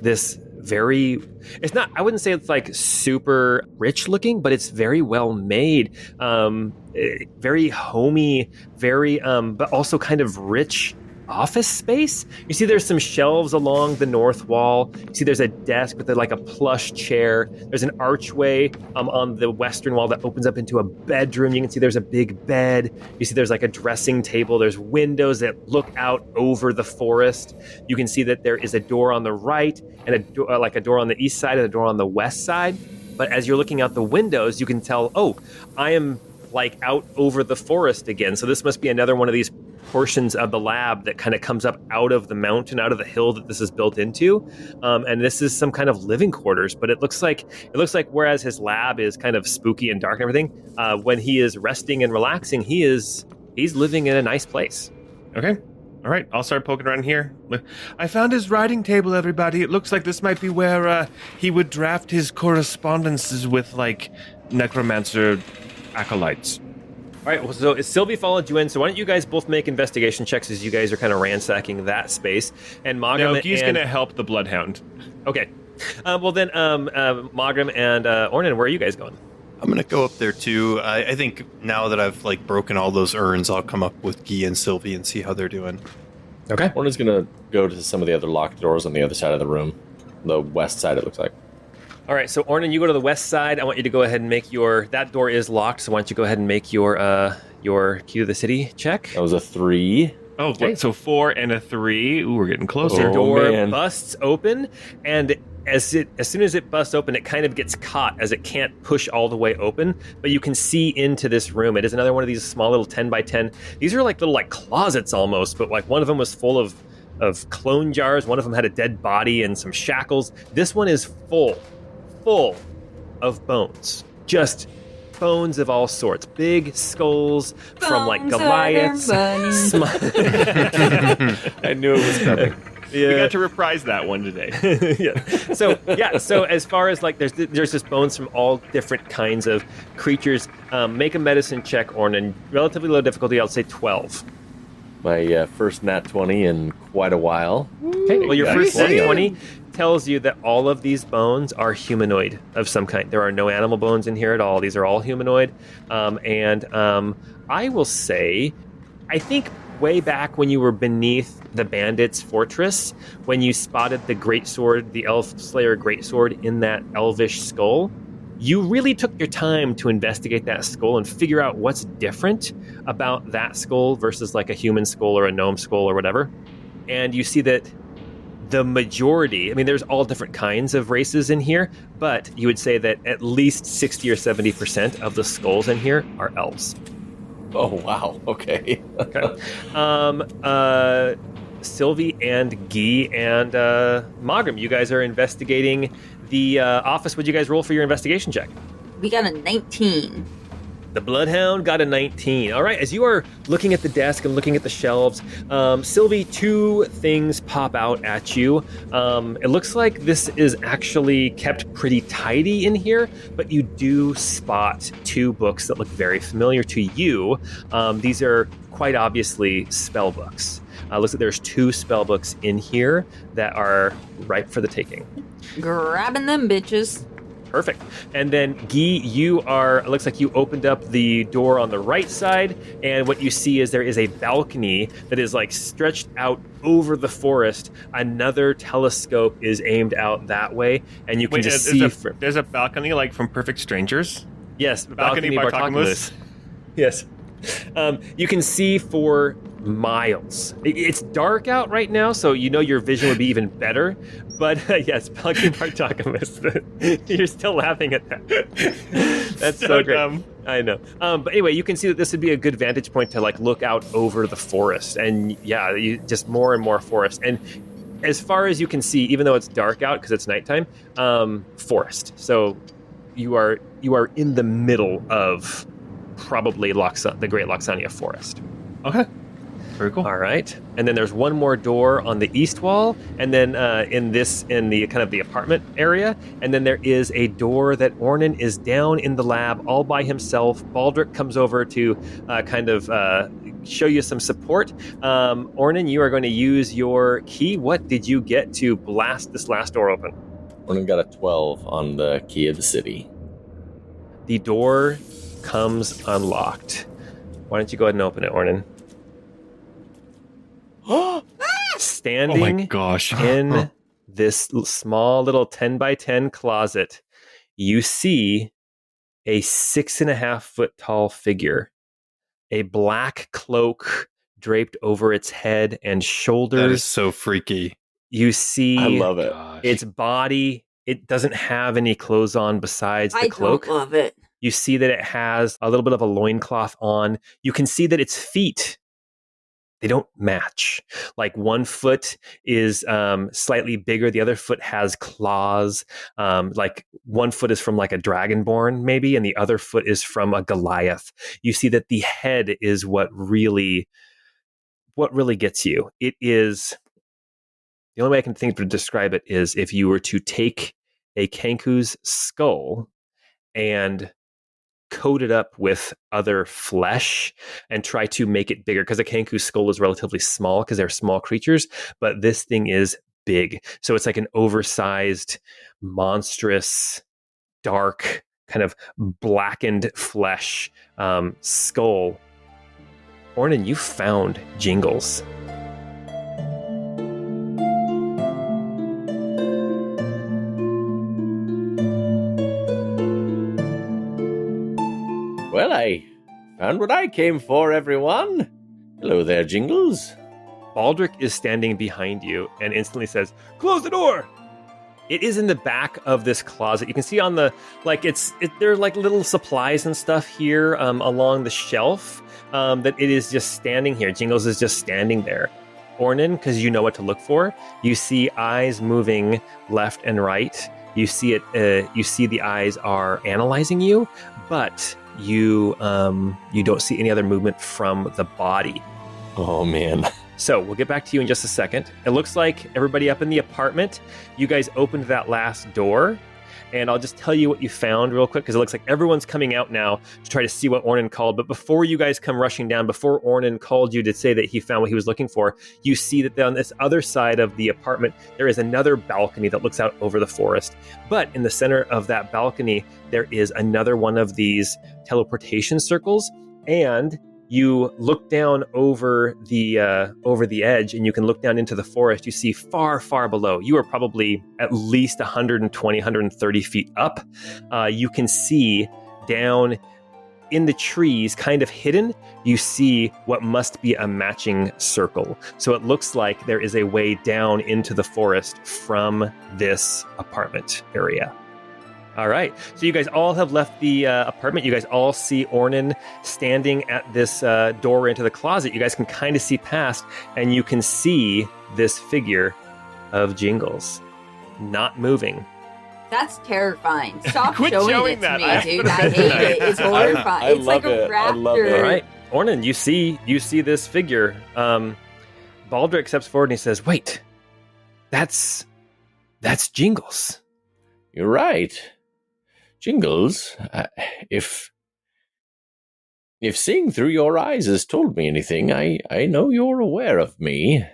this very, it's not, I wouldn't say it's like super rich looking, but it's very well made, very homey, very but also kind of rich office space. You see there's some shelves along the north wall. You see there's a desk with like a plush chair. There's an archway on the western wall that opens up into a bedroom. You can see there's a big bed. You see there's like a dressing table. There's windows that look out over the forest. You can see that there is a door on the right and a door on the east side and a door on the west side. But as you're looking out the windows, you can tell, oh, I am like out over the forest again. So this must be another one of these portions of the lab that kind of comes up out of the mountain, out of the hill that this is built into. And this is some kind of living quarters, but it looks like whereas his lab is kind of spooky and dark and everything, when he is resting and relaxing, he's living in a nice place. Okay. All right, I'll start poking around here. I found his writing table, everybody. It looks like this might be where he would draft his correspondences with, like, necromancer acolytes. All right, well, so Sylvie followed you in, so why don't you guys both make investigation checks as you guys are kind of ransacking that space. And Magram No, he's going to help the Bloodhound. Okay. Well, then, Magram and Ornan, where are you guys going? I'm going to go up there, too. I think now that I've, like, broken all those urns, I'll come up with Guy and Sylvie and see how they're doing. Okay. Orna's going to go to some of the other locked doors on the other side of the room. The west side, it looks like. All right, so Ornan, you go to the west side. I want you to go ahead and make that door is locked, so why don't you go ahead and make your key to the city check. That was a 3. Oh, Okay. so 4 and a 3. Ooh, we're getting closer. Oh, Door man. busts open, and as soon as it busts open, it kind of gets caught as it can't push all the way open, but you can see into this room. It is another one of these small little 10 by 10. These are like little like closets almost, but like one of them was full of clone jars. One of them had a dead body and some shackles. This one is full of bones. Just bones of all sorts. Big skulls from like Goliaths. I knew it was coming. Yeah. We got to reprise that one today. So as far as like there's just bones from all different kinds of creatures. Make a medicine check, Ornan. Relatively low difficulty, I'll say 12. My first nat 20 in quite a while. Okay, well your first Nice. nat 20 tells you that all of these bones are humanoid of some kind. There are no animal bones in here at all. These are all humanoid. And I will say, I think way back when you were beneath the bandits' fortress, when you spotted the greatsword, the elf slayer greatsword in that elvish skull, you really took your time to investigate that skull and figure out what's different about that skull versus like a human skull or a gnome skull or whatever. And you see that the majority, I mean, there's all different kinds of races in here, but you would say that at least 60 or 70% of the skulls in here are elves. Oh, wow. Okay. Sylvie and Guy and Magram, you guys are investigating the office. What'd you guys roll for your investigation check? We got a 19. The Bloodhound got a 19. All right, as you are looking at the desk and looking at the shelves, Sylvie, 2 things pop out at you. It looks like this is actually kept pretty tidy in here, but you do spot 2 books that look very familiar to you. These are quite obviously spell books. Looks like there's 2 spell books in here that are ripe for the taking. Grabbing them bitches. Perfect. And then, Guy, it looks like you opened up the door on the right side, and what you see is there is a balcony that is like stretched out over the forest. Another telescope is aimed out that way, and you can just see... There's a balcony like from Perfect Strangers? Yes, Balcony Bartocumulus. Yes. You can see for miles. It's dark out right now, so you know your vision would be even better. But yes, Balcony Bartocumulus. You're still laughing at that. That's so great. Dumb. I know. But anyway, you can see that this would be a good vantage point to like look out over the forest, and yeah, just more and more forest. And as far as you can see, even though it's dark out because it's nighttime, forest. So you are in the middle of probably the Great Loxania Forest. Okay. Very cool. All right. And then there's one more door on the east wall, and then in the kind of the apartment area, and then there is a door that Ornan is down in the lab all by himself. Baldric comes over to show you some support. Ornan, you are going to use your key. What did you get to blast this last door open? Ornan got a 12 on the key of the city. The door comes unlocked. Why don't you go ahead and open it, Ornan? Standing oh my gosh. in this small little 10 by 10 closet, you see a 6.5 foot tall figure, a black cloak draped over its head and shoulders. That is so freaky. You see I love it. its body. It doesn't have any clothes on besides the cloak. I don't love it. You see that it has a little bit of a loincloth on. You can see that its feet, they don't match. Like one foot is slightly bigger. The other foot has claws. Like one foot is from like a dragonborn maybe, and the other foot is from a Goliath. You see that the head is what really gets you. It is, the only way I can think to describe it is if you were to take a Kenku's skull and coat it up with other flesh and try to make it bigger, because a Kenku's skull is relatively small because they're small creatures, but this thing is big. So it's like an oversized, monstrous, dark, kind of blackened flesh skull. Ornan, you found Jingles. Well, I found what I came for, everyone. Hello there, Jingles. Baldric is standing behind you and instantly says, "Close the door!" It is in the back of this closet. You can see on the, like, there are like little supplies and stuff here along the shelf that it is just standing here. Jingles is just standing there. Ornan, because you know what to look for, you see eyes moving left and right. You see it. You see the eyes are analyzing you, but you don't see any other movement from the body. Oh, man. So we'll get back to you in just a second. It looks like everybody up in the apartment, you guys opened that last door, and I'll just tell you what you found real quick, because it looks like everyone's coming out now to try to see what Ornan called. But before you guys come rushing down, before Ornan called you to say that he found what he was looking for, you see that on this other side of the apartment, there is another balcony that looks out over the forest. But in the center of that balcony, there is another one of these teleportation circles, and you look down over the edge, and you can look down into the forest. You see far, far below. You are probably at least 120, 130 feet up. You can see down in the trees, kind of hidden, you see what must be a matching circle. So it looks like there is a way down into the forest from this apartment area. All right. So you guys all have left the apartment. You guys all see Ornan standing at this door into the closet. You guys can kind of see past, and you can see this figure of Jingles not moving. That's terrifying. Stop Quit showing showing it to that. me, I dude. I hate it. It's horrifying. I It's like love a it. I raptor. love it. All right. Ornan, you see this figure. Baldric steps forward and he says, "Wait, that's Jingles." You're right. Jingles, if seeing through your eyes has told me anything, I know you're aware of me.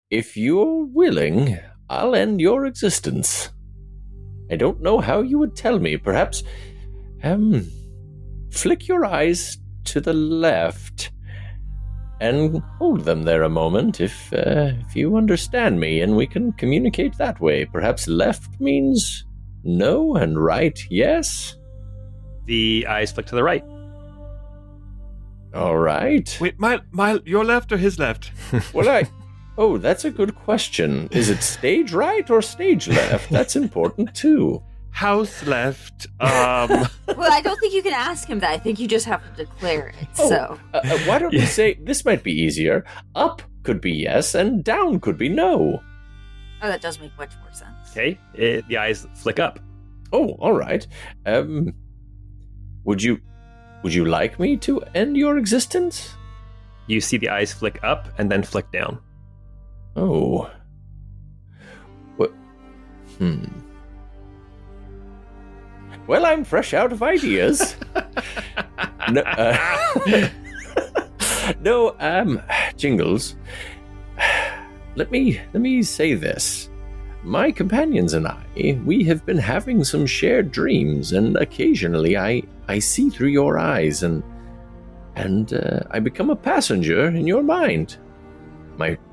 If you're willing, I'll end your existence. I don't know how you would tell me. Perhaps, flick your eyes to the left and hold them there a moment if you understand me, and we can communicate that way. Perhaps left means no and right yes? The eyes flick to the right. All right. Wait, your left or his left? Well, Oh, that's a good question. Is it stage right or stage left? That's important too. House left. Well, I don't think you can ask him that. I think you just have to declare it. So Why don't we say this might be easier? Up could be yes, and down could be no. Oh, that does make much more sense. Okay, the eyes flick up. Oh, all right. Would you like me to end your existence? You see the eyes flick up and then flick down. Oh. What? Well, I'm fresh out of ideas. Jingles. Let me say this. My companions and we have been having some shared dreams, and occasionally I see through your eyes, and I become a passenger in your mind.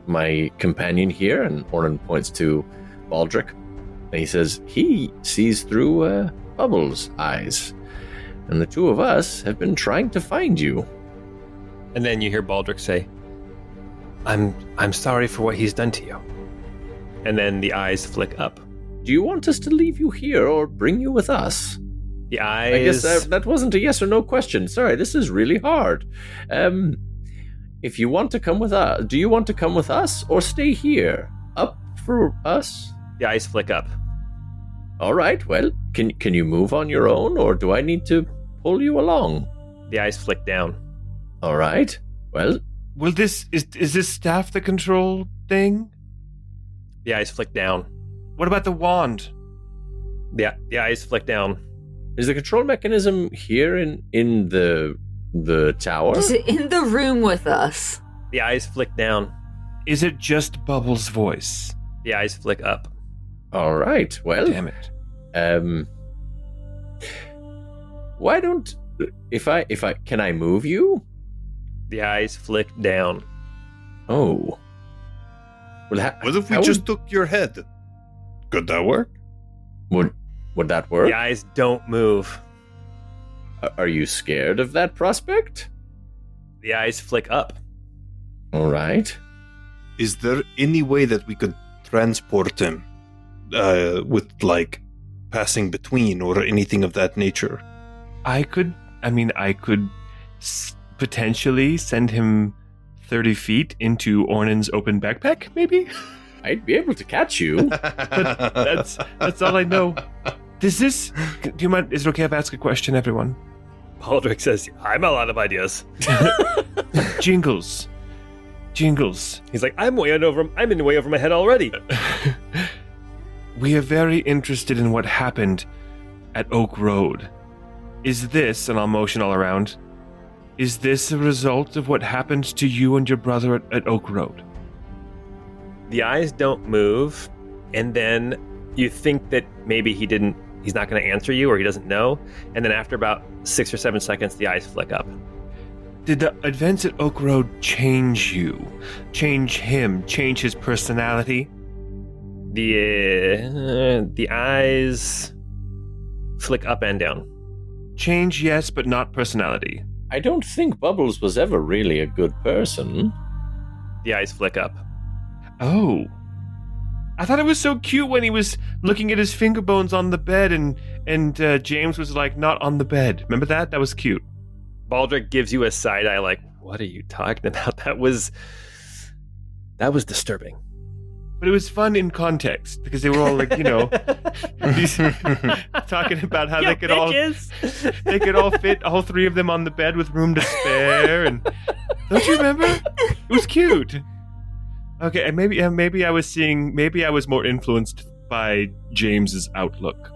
My companion here, and Ornan points to Baldric, and he says he sees through Bubbles' eyes, and the two of us have been trying to find you. And then you hear Baldric say, I'm sorry for what he's done to you. And then the eyes flick up. Do you want us to leave you here or bring you with us? The eyes... I guess that wasn't a yes or no question. Sorry, this is really hard. If you want to come with us, do you want to come with us or stay here? Up for us? The eyes flick up. All right, well, can you move on your own, or do I need to pull you along? The eyes flick down. All right, well... Will is this staff the control thing? The eyes flick down. What about the wand? The eyes flick down. Is the control mechanism here in the tower? Is it in the room with us? The eyes flick down. Is it just Bubbles' voice? The eyes flick up. All right, well... Damn it. Why don't... If I... Can I move you? The eyes flick down. Oh. Well, what if we just took your head? Could that work? Would that work? The eyes don't move. Are you scared of that prospect? The eyes flick up. All right. Is there any way that we could transport him with, like, passing between or anything of that nature? I could potentially send him 30 feet into Ornan's open backpack, maybe? I'd be able to catch you. But that's all I know. Do you mind, is it okay if I ask a question, everyone? Baldric says, I'm all out of ideas. Jingles. He's like, I'm in way over my head already. We are very interested in what happened at Oak Road. Is this, and I'll motion all around, is this a result of what happened to you and your brother at Oak Road? The eyes don't move, and then you think that maybe he's not going to answer you, or he doesn't know, and then after about 6 or 7 seconds, the eyes flick up. Did the events at Oak Road change you? Change him? Change his personality? The eyes flick up and down. Change, yes, but not personality. I don't think Bubbles was ever really a good person. The eyes flick up. Oh. I thought it was so cute when he was looking at his finger bones on the bed and James was like, not on the bed. Remember that? That was cute. Baldric gives you a side eye like, what are you talking about? That was disturbing. But it was fun in context because they were all like, talking about how they could all fit all three of them on the bed with room to spare. And don't you remember? It was cute. Okay, and maybe I was more influenced by James's outlook.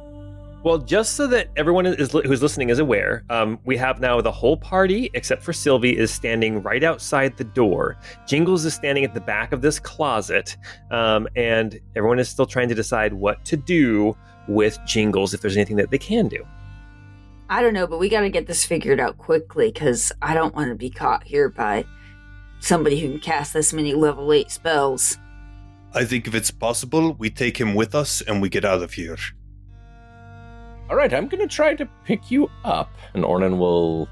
Well, just so that everyone who's listening is aware, we have now the whole party, except for Sylvie, is standing right outside the door. Jingles is standing at the back of this closet, and everyone is still trying to decide what to do with Jingles, if there's anything that they can do. I don't know, but we got to get this figured out quickly, because I don't want to be caught here by somebody who can cast this many level 8 spells. I think if it's possible, we take him with us and we get out of here. All right, I'm going to try to pick you up. And Ornan will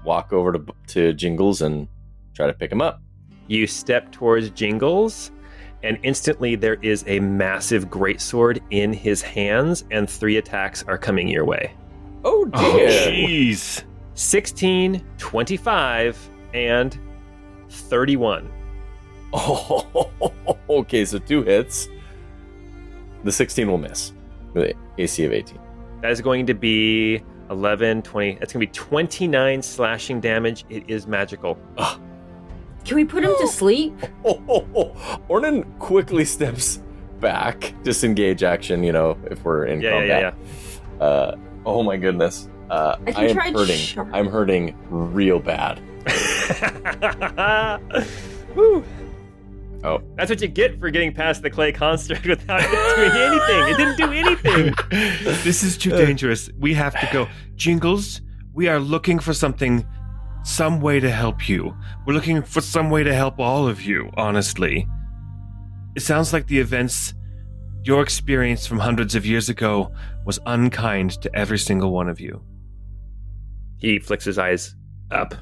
walk over to Jingles and try to pick him up. You step towards Jingles, and instantly there is a massive greatsword in his hands, and 3 attacks are coming your way. Oh, dear. Oh, jeez. 16, 25, and 31. Oh, okay, so 2 hits. The 16 will miss. With AC of 18. That is going to be 11, 20. That's going to be 29 slashing damage. It is magical. Can we put him to sleep? Ornan quickly steps back. Disengage action, if we're in combat. Yeah. Oh my goodness. I am hurting. I'm hurting real bad. Woo. Oh. That's what you get for getting past the clay construct without doing anything. It didn't do anything. This is too dangerous. We have to go. Jingles, we are looking for some way to help you. We're looking for some way to help all of you, honestly. It sounds like the events, your experience from hundreds of years ago, was unkind to every single one of you. He flicks his eyes up.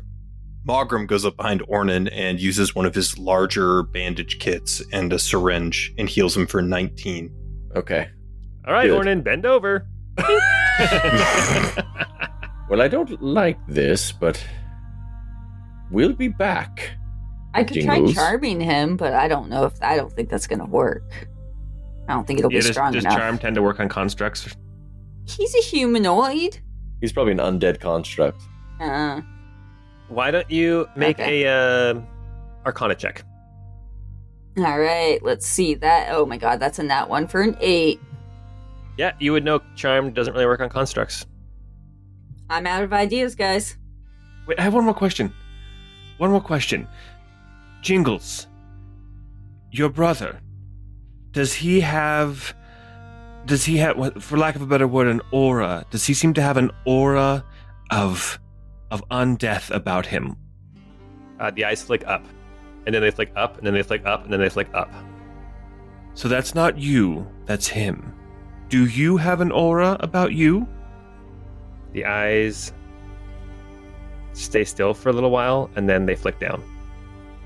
Mogram goes up behind Ornan and uses one of his larger bandage kits and a syringe and heals him for 19. Okay. All right, Good. Ornan, bend over. Well, I don't like this, but we'll be back. I could Jingles. try charming him, but I don't think that's going to work. I don't think it'll be strong does enough. charm tend to work on constructs? He's a humanoid. He's probably an undead construct. Why don't you make a Arcana check? All right, let's see that. Oh my god, that's a nat 1 for an 8. Yeah, you would know charm doesn't really work on constructs. I'm out of ideas, guys. Wait, I have one more question. Jingles, your brother, does he have, for lack of a better word, an aura? Does he seem to have an aura of undeath about him? The eyes flick up, and then they flick up, and then they flick up, and then they flick up. So that's not you, that's him. Do you have an aura about you? The eyes stay still for a little while, and then they flick down.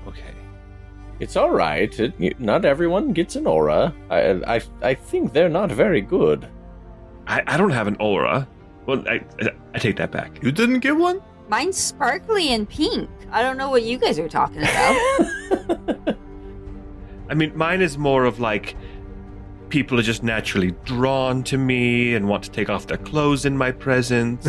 Okay. It's all right. Not everyone gets an aura. I think they're not very good. I don't have an aura. Well, I take that back. You didn't get one? Mine's sparkly and pink. I don't know what you guys are talking about. I mean, mine is more of like, people are just naturally drawn to me and want to take off their clothes in my presence.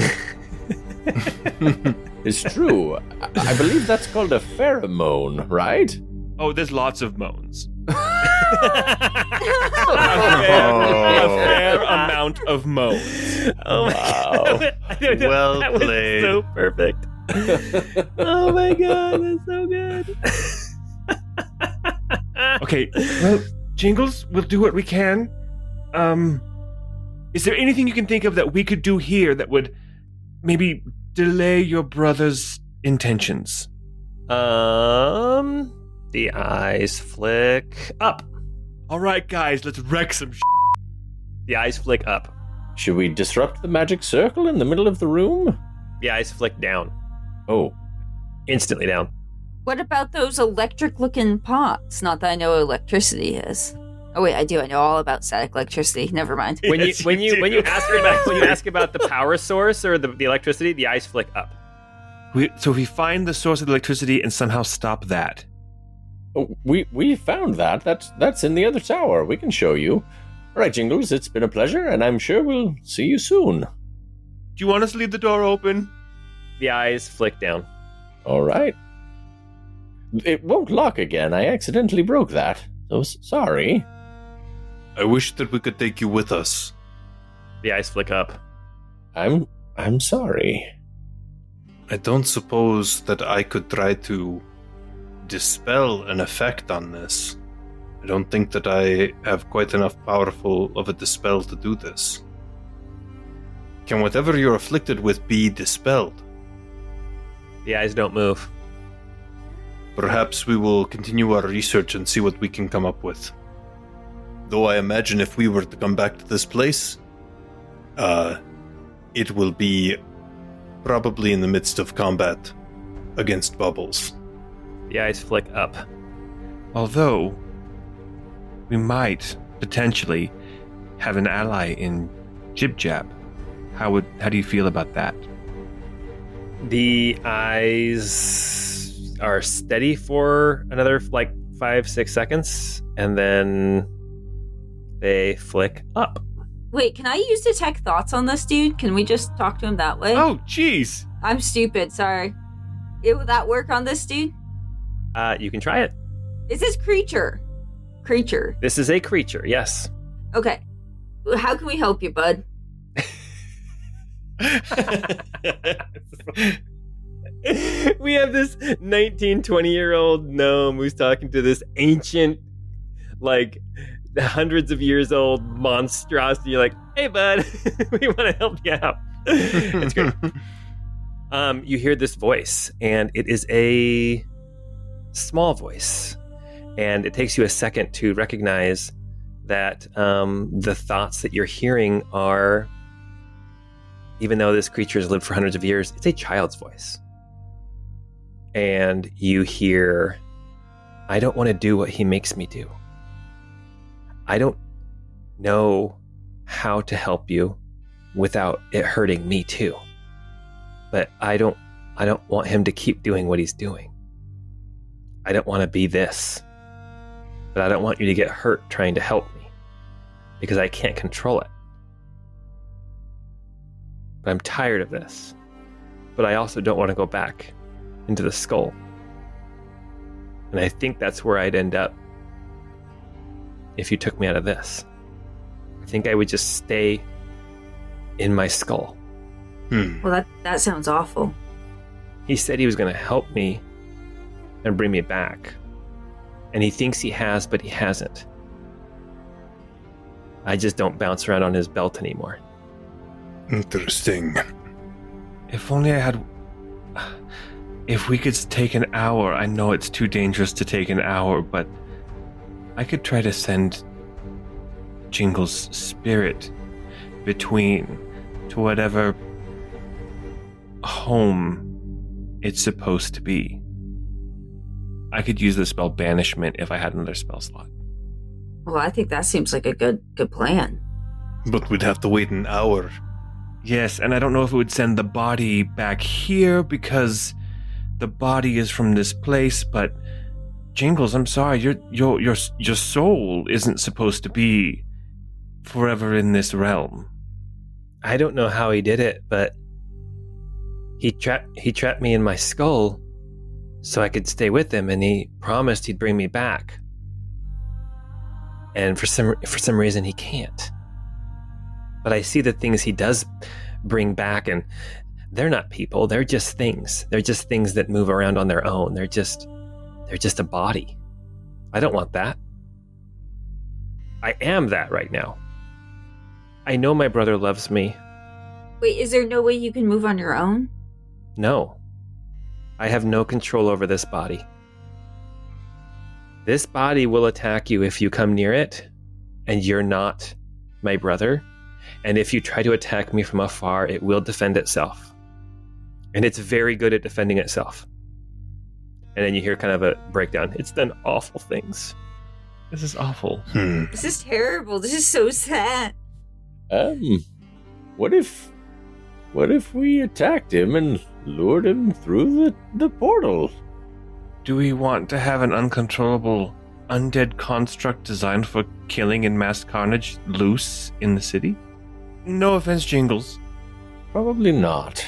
It's true. I believe that's called a pheromone, right? Oh, there's lots of moans. Oh. A fair amount of moans. Oh my god. Well that was played. so perfect. Oh my god, that's so good. Okay, well, Jingles, we'll do what we can. Is there anything you can think of that we could do here that would maybe delay your brother's intentions? The eyes flick up. All right, guys, let's wreck some shit. The eyes flick up. Should we disrupt the magic circle in the middle of the room? The eyes flick down. Oh, Instantly down. What about those electric-looking pots? Not that I know what electricity is. Oh wait, I do. I know all about static electricity. Never mind. When Yes, you ask about the power source or the electricity, the eyes flick up. So if we find the source of the electricity and somehow stop that. oh, we found that. That's in the other tower. We can show you. All right, Jingles, it's been a pleasure, and I'm sure we'll see you soon. Do you want us to leave the door open? The eyes flick down. All right. It won't lock again. I accidentally broke that. So sorry. I wish that we could take you with us. The eyes flick up. I'm sorry. I don't suppose that I could try to dispel an effect on this. I don't think that I have quite enough powerful of a dispel to do this. Can whatever you're afflicted with be dispelled? The eyes don't move. Perhaps we will continue our research and see what we can come up with. Though I imagine if we were to come back to this place, it will be probably in the midst of combat against bubbles. The eyes flick up. Although, we might potentially have an ally in Jib Jab. How do you feel about that? The eyes are steady for another 5-6 seconds, and then they flick up. Wait, can I use detect thoughts on this dude? Can we just talk to him that way? Oh, jeez. I'm stupid, sorry. Would that work on this dude? You can try it. Is this creature? Creature. This is a creature, yes. Okay. How can we help you, bud? We have this 19, 20-year-old gnome who's talking to this ancient, hundreds of years old monstrosity. You're like, hey, bud, we want to help you out. It's great. You hear this voice, and it is a small voice. And it takes you a second to recognize that the thoughts that you're hearing are, even though this creature has lived for hundreds of years, it's a child's voice. And you hear, I don't want to do what he makes me do. I don't know how to help you without it hurting me too. But I don't want him to keep doing what he's doing. I don't want to be this. But I don't want you to get hurt trying to help me, because I can't control it. But I'm tired of this. But I also don't want to go back into the skull. And I think that's where I'd end up if you took me out of this. I think I would just stay in my skull. Well, that sounds awful. He said he was going to help me and bring me back. And he thinks he has, but he hasn't. I just don't bounce around on his belt anymore. Interesting. If only I had... If we could take an hour, I know it's too dangerous to take an hour, but I could try to send Jingles' spirit between to whatever home it's supposed to be. I could use the spell Banishment if I had another spell slot. Well, I think that seems like a good plan. But we'd have to wait an hour. Yes, and I don't know if it would send the body back here because the body is from this place, but Jingles, I'm sorry, your soul isn't supposed to be forever in this realm. I don't know how he did it, but he trapped me in my skull so I could stay with him, and he promised he'd bring me back. And for some reason he can't. But I see the things he does bring back, and they're not people, they're just things. They're just things that move around on their own. They're just a body. I don't want that. I am that right now. I know my brother loves me. Wait, is there no way you can move on your own? No. I have no control over this body. This body will attack you if you come near it, and you're not my brother. And if you try to attack me from afar, it will defend itself. And it's very good at defending itself. And then you hear kind of a breakdown. It's done awful things. This is awful. This is terrible. This is so sad. What if we attacked him and lured him through the portal? Do we want to have an uncontrollable undead construct designed for killing and mass carnage loose in the city? No offense, Jingles. Probably not.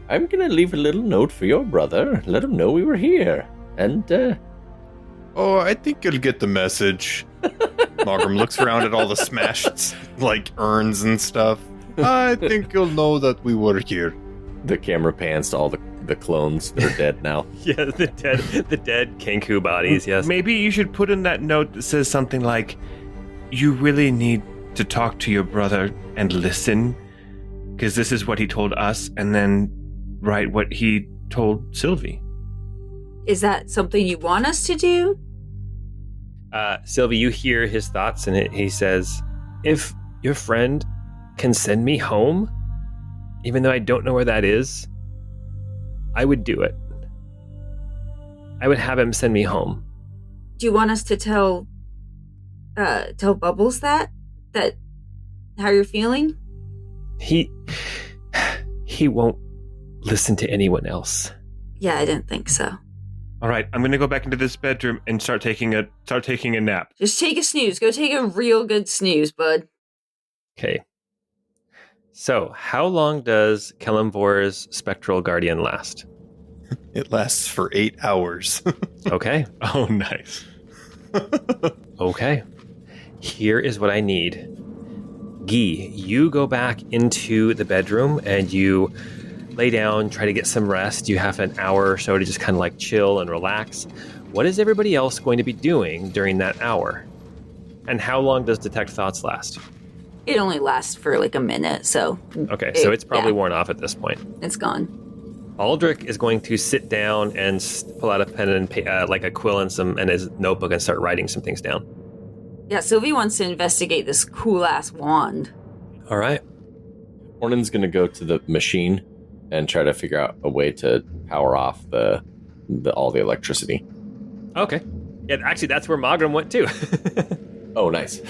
I'm gonna leave a little note for your brother. Let him know we were here. And, Oh, I think you'll get the message. Margrim looks around at all the smashed, like, urns and stuff. I think you'll know that we were here. The camera pans to all the clones that are dead now. Yeah, the dead Kenku bodies, yes. Maybe you should put in that note that says something like, you really need to talk to your brother and listen, because this is what he told us, and then write what he told Sylvie. Is that something you want us to do? Sylvie, you hear his thoughts, and he says, if your friend can send me home, even though I don't know where that is, I would do it. I would have him send me home. Do you want us to tell Bubbles that how you're feeling? He won't listen to anyone else. Yeah, I didn't think so. All right, I'm going to go back into this bedroom and start taking a nap. Just take a snooze. Go take a real good snooze, bud. Okay. So, how long does Kelemvor's spectral guardian last? It lasts for 8 hours. Okay. Oh, nice. Okay. Here is what I need. Guy, you go back into the bedroom and you lay down, try to get some rest. You have an hour or so to just kind of like chill and relax. What is everybody else going to be doing during that hour? And how long does Detect Thoughts last? It only lasts for like a minute, so... Okay, so it's probably worn off at this point. It's gone. Aldrich is going to sit down and pull out a pen and like a quill and his notebook and start writing some things down. Yeah, Sylvie wants to investigate this cool-ass wand. All right. Ornan's going to go to the machine and try to figure out a way to power off all the electricity. Okay. Yeah, actually, that's where Magram went too. Oh, nice.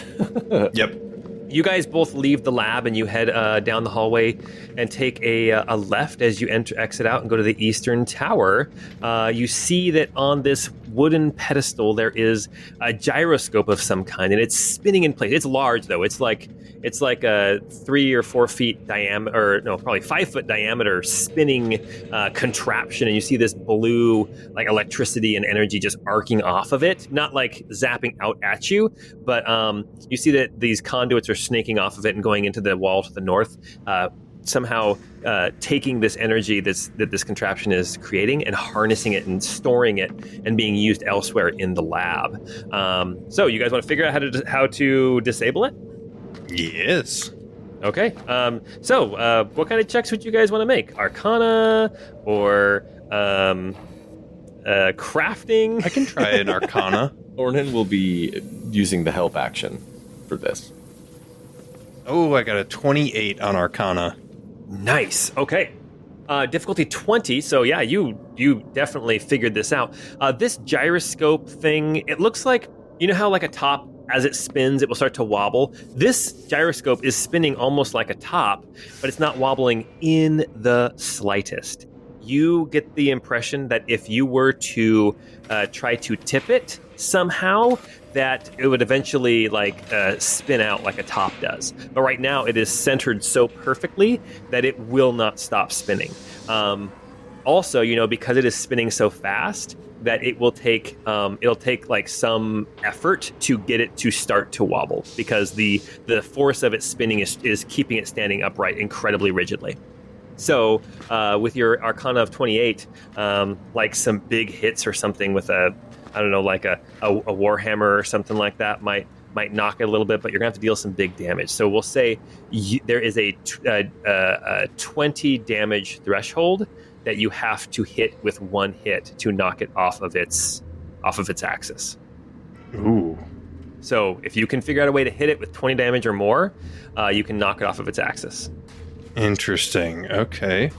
Yep. You guys both leave the lab and you head down the hallway and take a left as you exit out and go to the eastern tower. You see that on this wooden pedestal there is a gyroscope of some kind, and it's spinning in place. It's large though. It's like a 3 or 4 feet diameter, or no, probably 5 foot diameter spinning contraption, and you see this blue like electricity and energy just arcing off of it, not like zapping out at you, but you see that these conduits are snaking off of it and going into the wall to the north, somehow taking this energy that this contraption is creating and harnessing it and storing it and being used elsewhere in the lab. So you guys want to figure out how to disable it? Yes. Okay. So what kind of checks would you guys want to make? Arcana or crafting? I can try an Arcana. Ornan will be using the help action for this. Oh, I got a 28 on Arcana. Nice. Okay. Difficulty 20. So yeah, you definitely figured this out. This gyroscope thing, it looks like, you know how like a top, as it spins, it will start to wobble. This gyroscope is spinning almost like a top, but it's not wobbling in the slightest. You get the impression that if you were to try to tip it somehow, that it would eventually spin out like a top does. But right now it is centered so perfectly that it will not stop spinning. Also, because it is spinning so fast, that it will take like some effort to get it to start to wobble, because the force of it spinning is keeping it standing upright incredibly rigidly. So with your Arcana of 28, like some big hits or something with a Warhammer or something like that might knock it a little bit, but you're gonna have to deal some big damage. So we'll say there is a 20 damage threshold that you have to hit with one hit to knock it off of its axis. Ooh. So if you can figure out a way to hit it with 20 damage or more, you can knock it off of its axis. Interesting. Okay.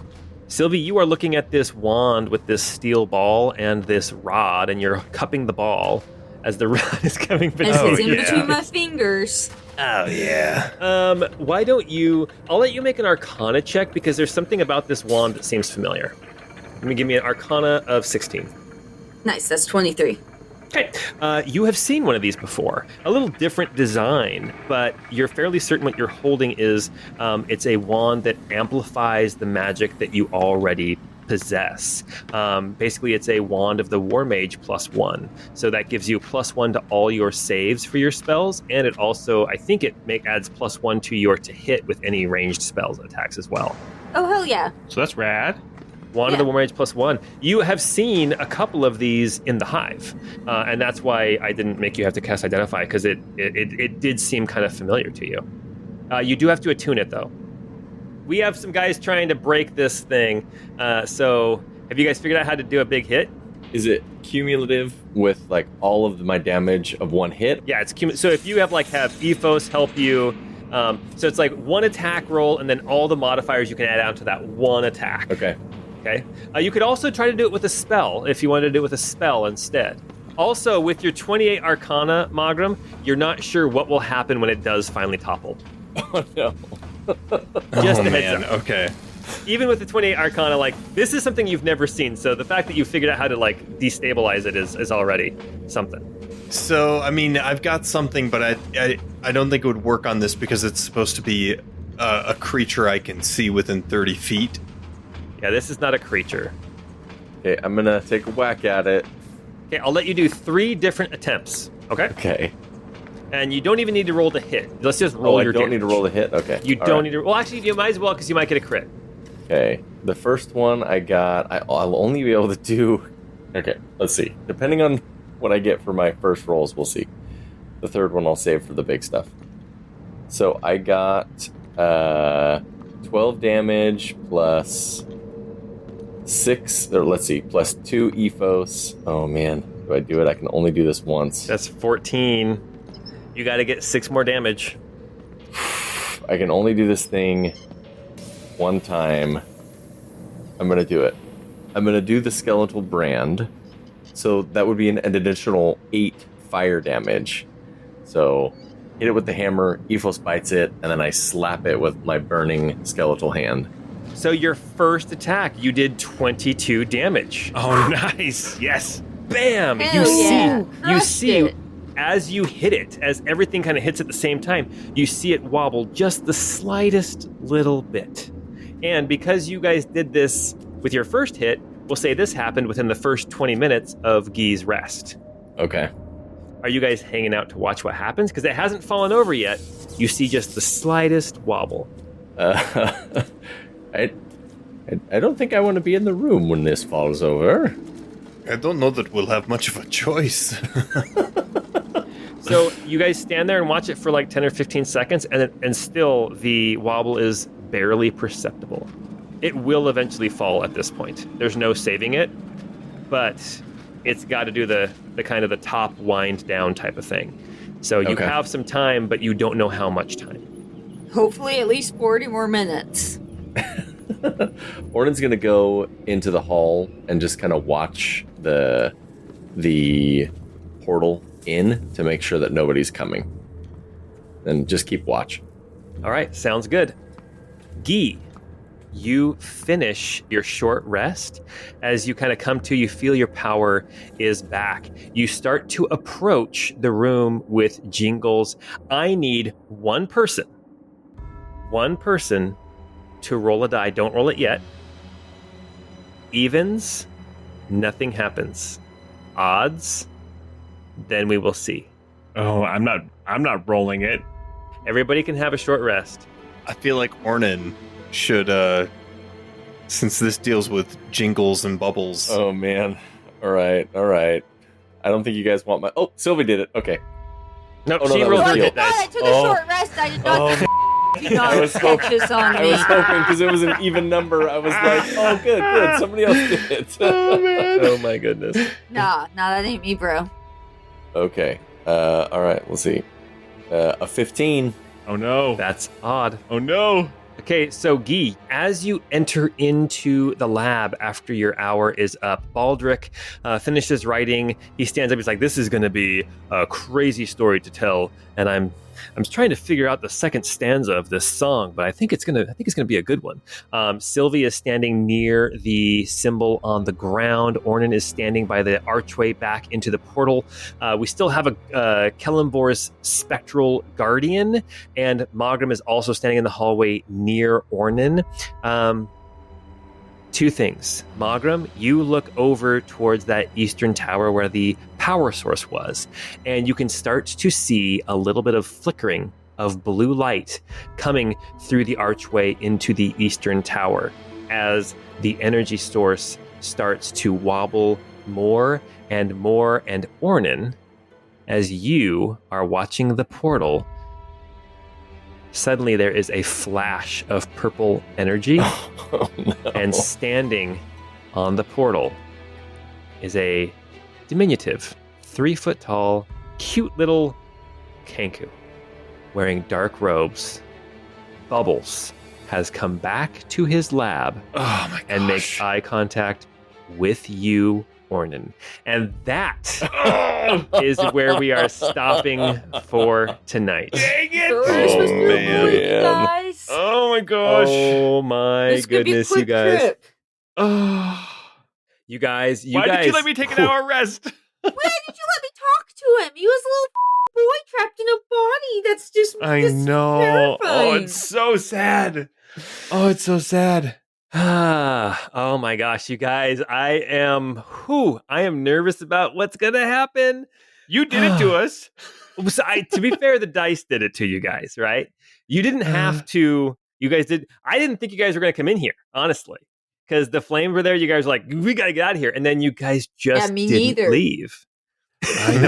Sylvie, you are looking at this wand with this steel ball and this rod, and you're cupping the ball as the rod is coming between. It's in between my fingers. Oh, yeah. Why don't you... I'll let you make an Arcana check, because there's something about this wand that seems familiar. Give me an Arcana of 16. Nice, that's 23. Okay, you have seen one of these before. A little different design, but you're fairly certain what you're holding is it's a wand that amplifies the magic that you already possess. Basically, it's a wand of the War Mage +1. So that gives you +1 to all your saves for your spells, and it also, I think it adds +1 to your to hit with any ranged spells attacks as well. Oh, hell yeah. So that's rad. Wand of Yeah. the War Mage +1. You have seen a couple of these in the Hive, and that's why I didn't make you have to cast Identify, because it did seem kind of familiar to you. You do have to attune it, though. We have some guys trying to break this thing, so have you guys figured out how to do a big hit? Is it cumulative with like all of my damage of one hit? Yeah, it's cumulative. So if you have Ethos help you, so it's like one attack roll, and then all the modifiers you can add on to that one attack. Okay. Okay. You could also try to do it with a spell if you wanted to do it with a spell instead. Also, with your 28 Arcana, Magram, you're not sure what will happen when it does finally topple. Oh no. Just oh, a heads man. up. Okay. Even with the 28 Arcana, this is something you've never seen. So the fact that you figured out how to destabilize it is already something. So, I mean, I've got something, but I don't think it would work on this because it's supposed to be a creature I can see within 30 feet. Yeah, this is not a creature. Okay, I'm gonna take a whack at it. Okay, I'll let you do 3 different attempts. Okay? Okay. And you don't even need to roll to hit. Let's just roll I your don't damage. need to roll the hit? Okay. You All don't right. need to... Well, actually, you might as well, because you might get a crit. Okay. The first one I'll only be able to do... Okay, let's see. Depending on what I get for my first rolls, we'll see. The third one I'll save for the big stuff. So I got 12 damage plus 6... Or let's see, plus 2 Ethos. Oh, man. Do I do it? I can only do this once. That's 14. You got to get 6 more damage. I can only do this thing one time. I'm going to do it. I'm going to do the skeletal brand. So that would be an additional 8 fire damage. So hit it with the hammer, Ethos bites it, and then I slap it with my burning skeletal hand. So your first attack, you did 22 damage. Oh, nice. Yes. Bam! Hell yeah. You Crushed see, it. as you hit it, as everything kind of hits at the same time, you see it wobble just the slightest little bit. And because you guys did this with your first hit, we'll say this happened within the first 20 minutes of Guy's rest. Okay. Are you guys hanging out to watch what happens? Because it hasn't fallen over yet. You see just the slightest wobble. I don't think I want to be in the room when this falls over. I don't know that we'll have much of a choice. So you guys stand there and watch it for 10 or 15 seconds, and still the wobble is barely perceptible. It will eventually fall at this point. There's no saving it, but it's got to do the kind of the top wind down type of thing. So you Okay. have some time, but you don't know how much time. Hopefully at least 40 more minutes. Orden's gonna go into the hall and just kind of watch the portal in to make sure that nobody's coming. And just keep watch. All right, sounds good. Guy, you finish your short rest. As you kind of come to, you feel your power is back. You start to approach the room with Jingles. I need one person to roll a die. Don't roll it yet. Evens, nothing happens. Odds, then we will see. Oh, I'm not rolling it. Everybody can have a short rest. I feel like Ornan should, since this deals with jingles and bubbles. Oh man. All right. I don't think you guys want my. Oh, Sylvie did it. Okay. No, Oh, no, she that rolled was her Gil. hit God, I dice. took a short rest. I did not do not I was sketch this on I me. was hoping because it was an even number. I was like, oh, good. Somebody else did it. Oh man. Oh my goodness. Nah, that ain't me, bro. Okay. All right. We'll see. A 15. Oh no. That's odd. Oh no. Okay, so Guy, as you enter into the lab after your hour is up, Baldric finishes writing. He stands up. He's like, "This is going to be a crazy story to tell," and I'm trying to figure out the second stanza of this song, but I think it's gonna be a good one. Sylvie is standing near the symbol on the ground. Ornan is standing by the archway back into the portal. We still have a Kellenbor's spectral guardian, and Magram is also standing in the hallway near Ornan. Two things. Magram, you look over towards that eastern tower where the power source was, and you can start to see a little bit of flickering of blue light coming through the archway into the eastern tower as the energy source starts to wobble more and more. And Ornan, as you are watching the portal, suddenly there is a flash of purple energy, Oh, no. and standing on the portal is a diminutive, 3-foot tall, cute little Kenku wearing dark robes. Bubbles has come back to his lab Oh my gosh. and makes eye contact with you, Ornan. And that is where we are stopping for tonight. Dang it! Christmas Oh, morning, man. guys. Oh my gosh. Oh my This could be a goodness, quick you guys. trip. Oh. You guys. Why did you let me take an hour rest? Why did you let me talk to him? He was a little boy trapped in a body. That's just I just know. terrifying. Oh, it's so sad. Oh, it's so sad. Oh my gosh, you guys. I am nervous about what's gonna happen. You did it to us. So to be fair, the dice did it to you guys, right? You didn't have to. You guys did. I didn't think you guys were going to come in here, honestly, because the flames were there. You guys were like, "We got to get out of here," and then you guys just me didn't neither. leave.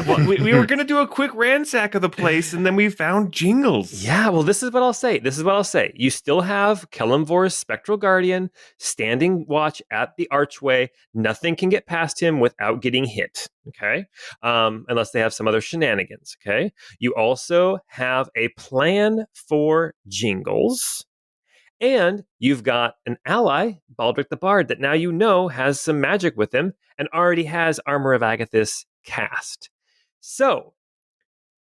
Well, we were going to do a quick ransack of the place, and then we found Jingles. Yeah, well, this is what I'll say. You still have Kellamvor's spectral guardian standing watch at the archway. Nothing can get past him without getting hit, okay? Unless they have some other shenanigans, okay? You also have a plan for Jingles. And you've got an ally, Baldric the Bard, that now you know has some magic with him and already has Armor of Agathis cast. So,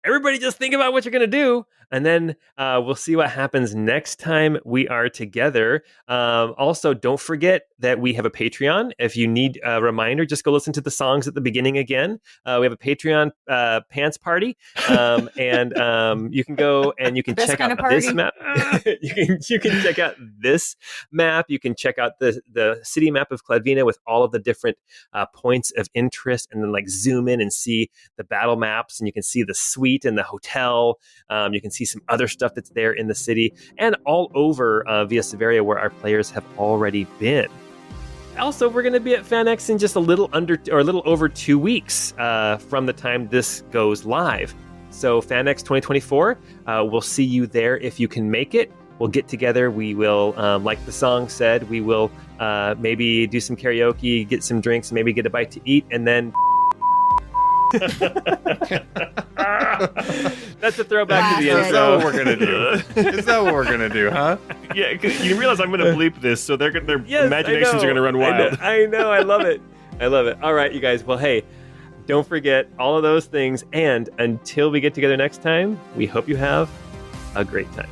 everybody just think about what you're going to do, and then we'll see what happens next time we are together. Also, don't forget that we have a Patreon. If you need a reminder, just go listen to the songs at the beginning again. We have a Patreon pants party, and you can go and you can Best check kind out of party. this map. you can check out this map. You can check out the city map of Kladvina with all of the different points of interest, and then like zoom in and see the battle maps, and you can see the suite and the hotel. You can see some other stuff that's there in the city and all over Via Severia, where our players have already been. Also, we're going to be at FanX in just a little over 2 weeks from the time this goes live. So FanX 2024, we'll see you there if you can make it. We'll get together. We will, like the song said, we will maybe do some karaoke, get some drinks, maybe get a bite to eat, and then that's a throwback to the Classic. Is that intro. what we're gonna do? Is that what we're gonna do, huh? Yeah, 'cause you realize I'm gonna bleep this, so their Yes, imaginations I are know. gonna run wild. I know. I love it. I love it. All right, you guys. Well, hey, don't forget all of those things. And until we get together next time, we hope you have a great time.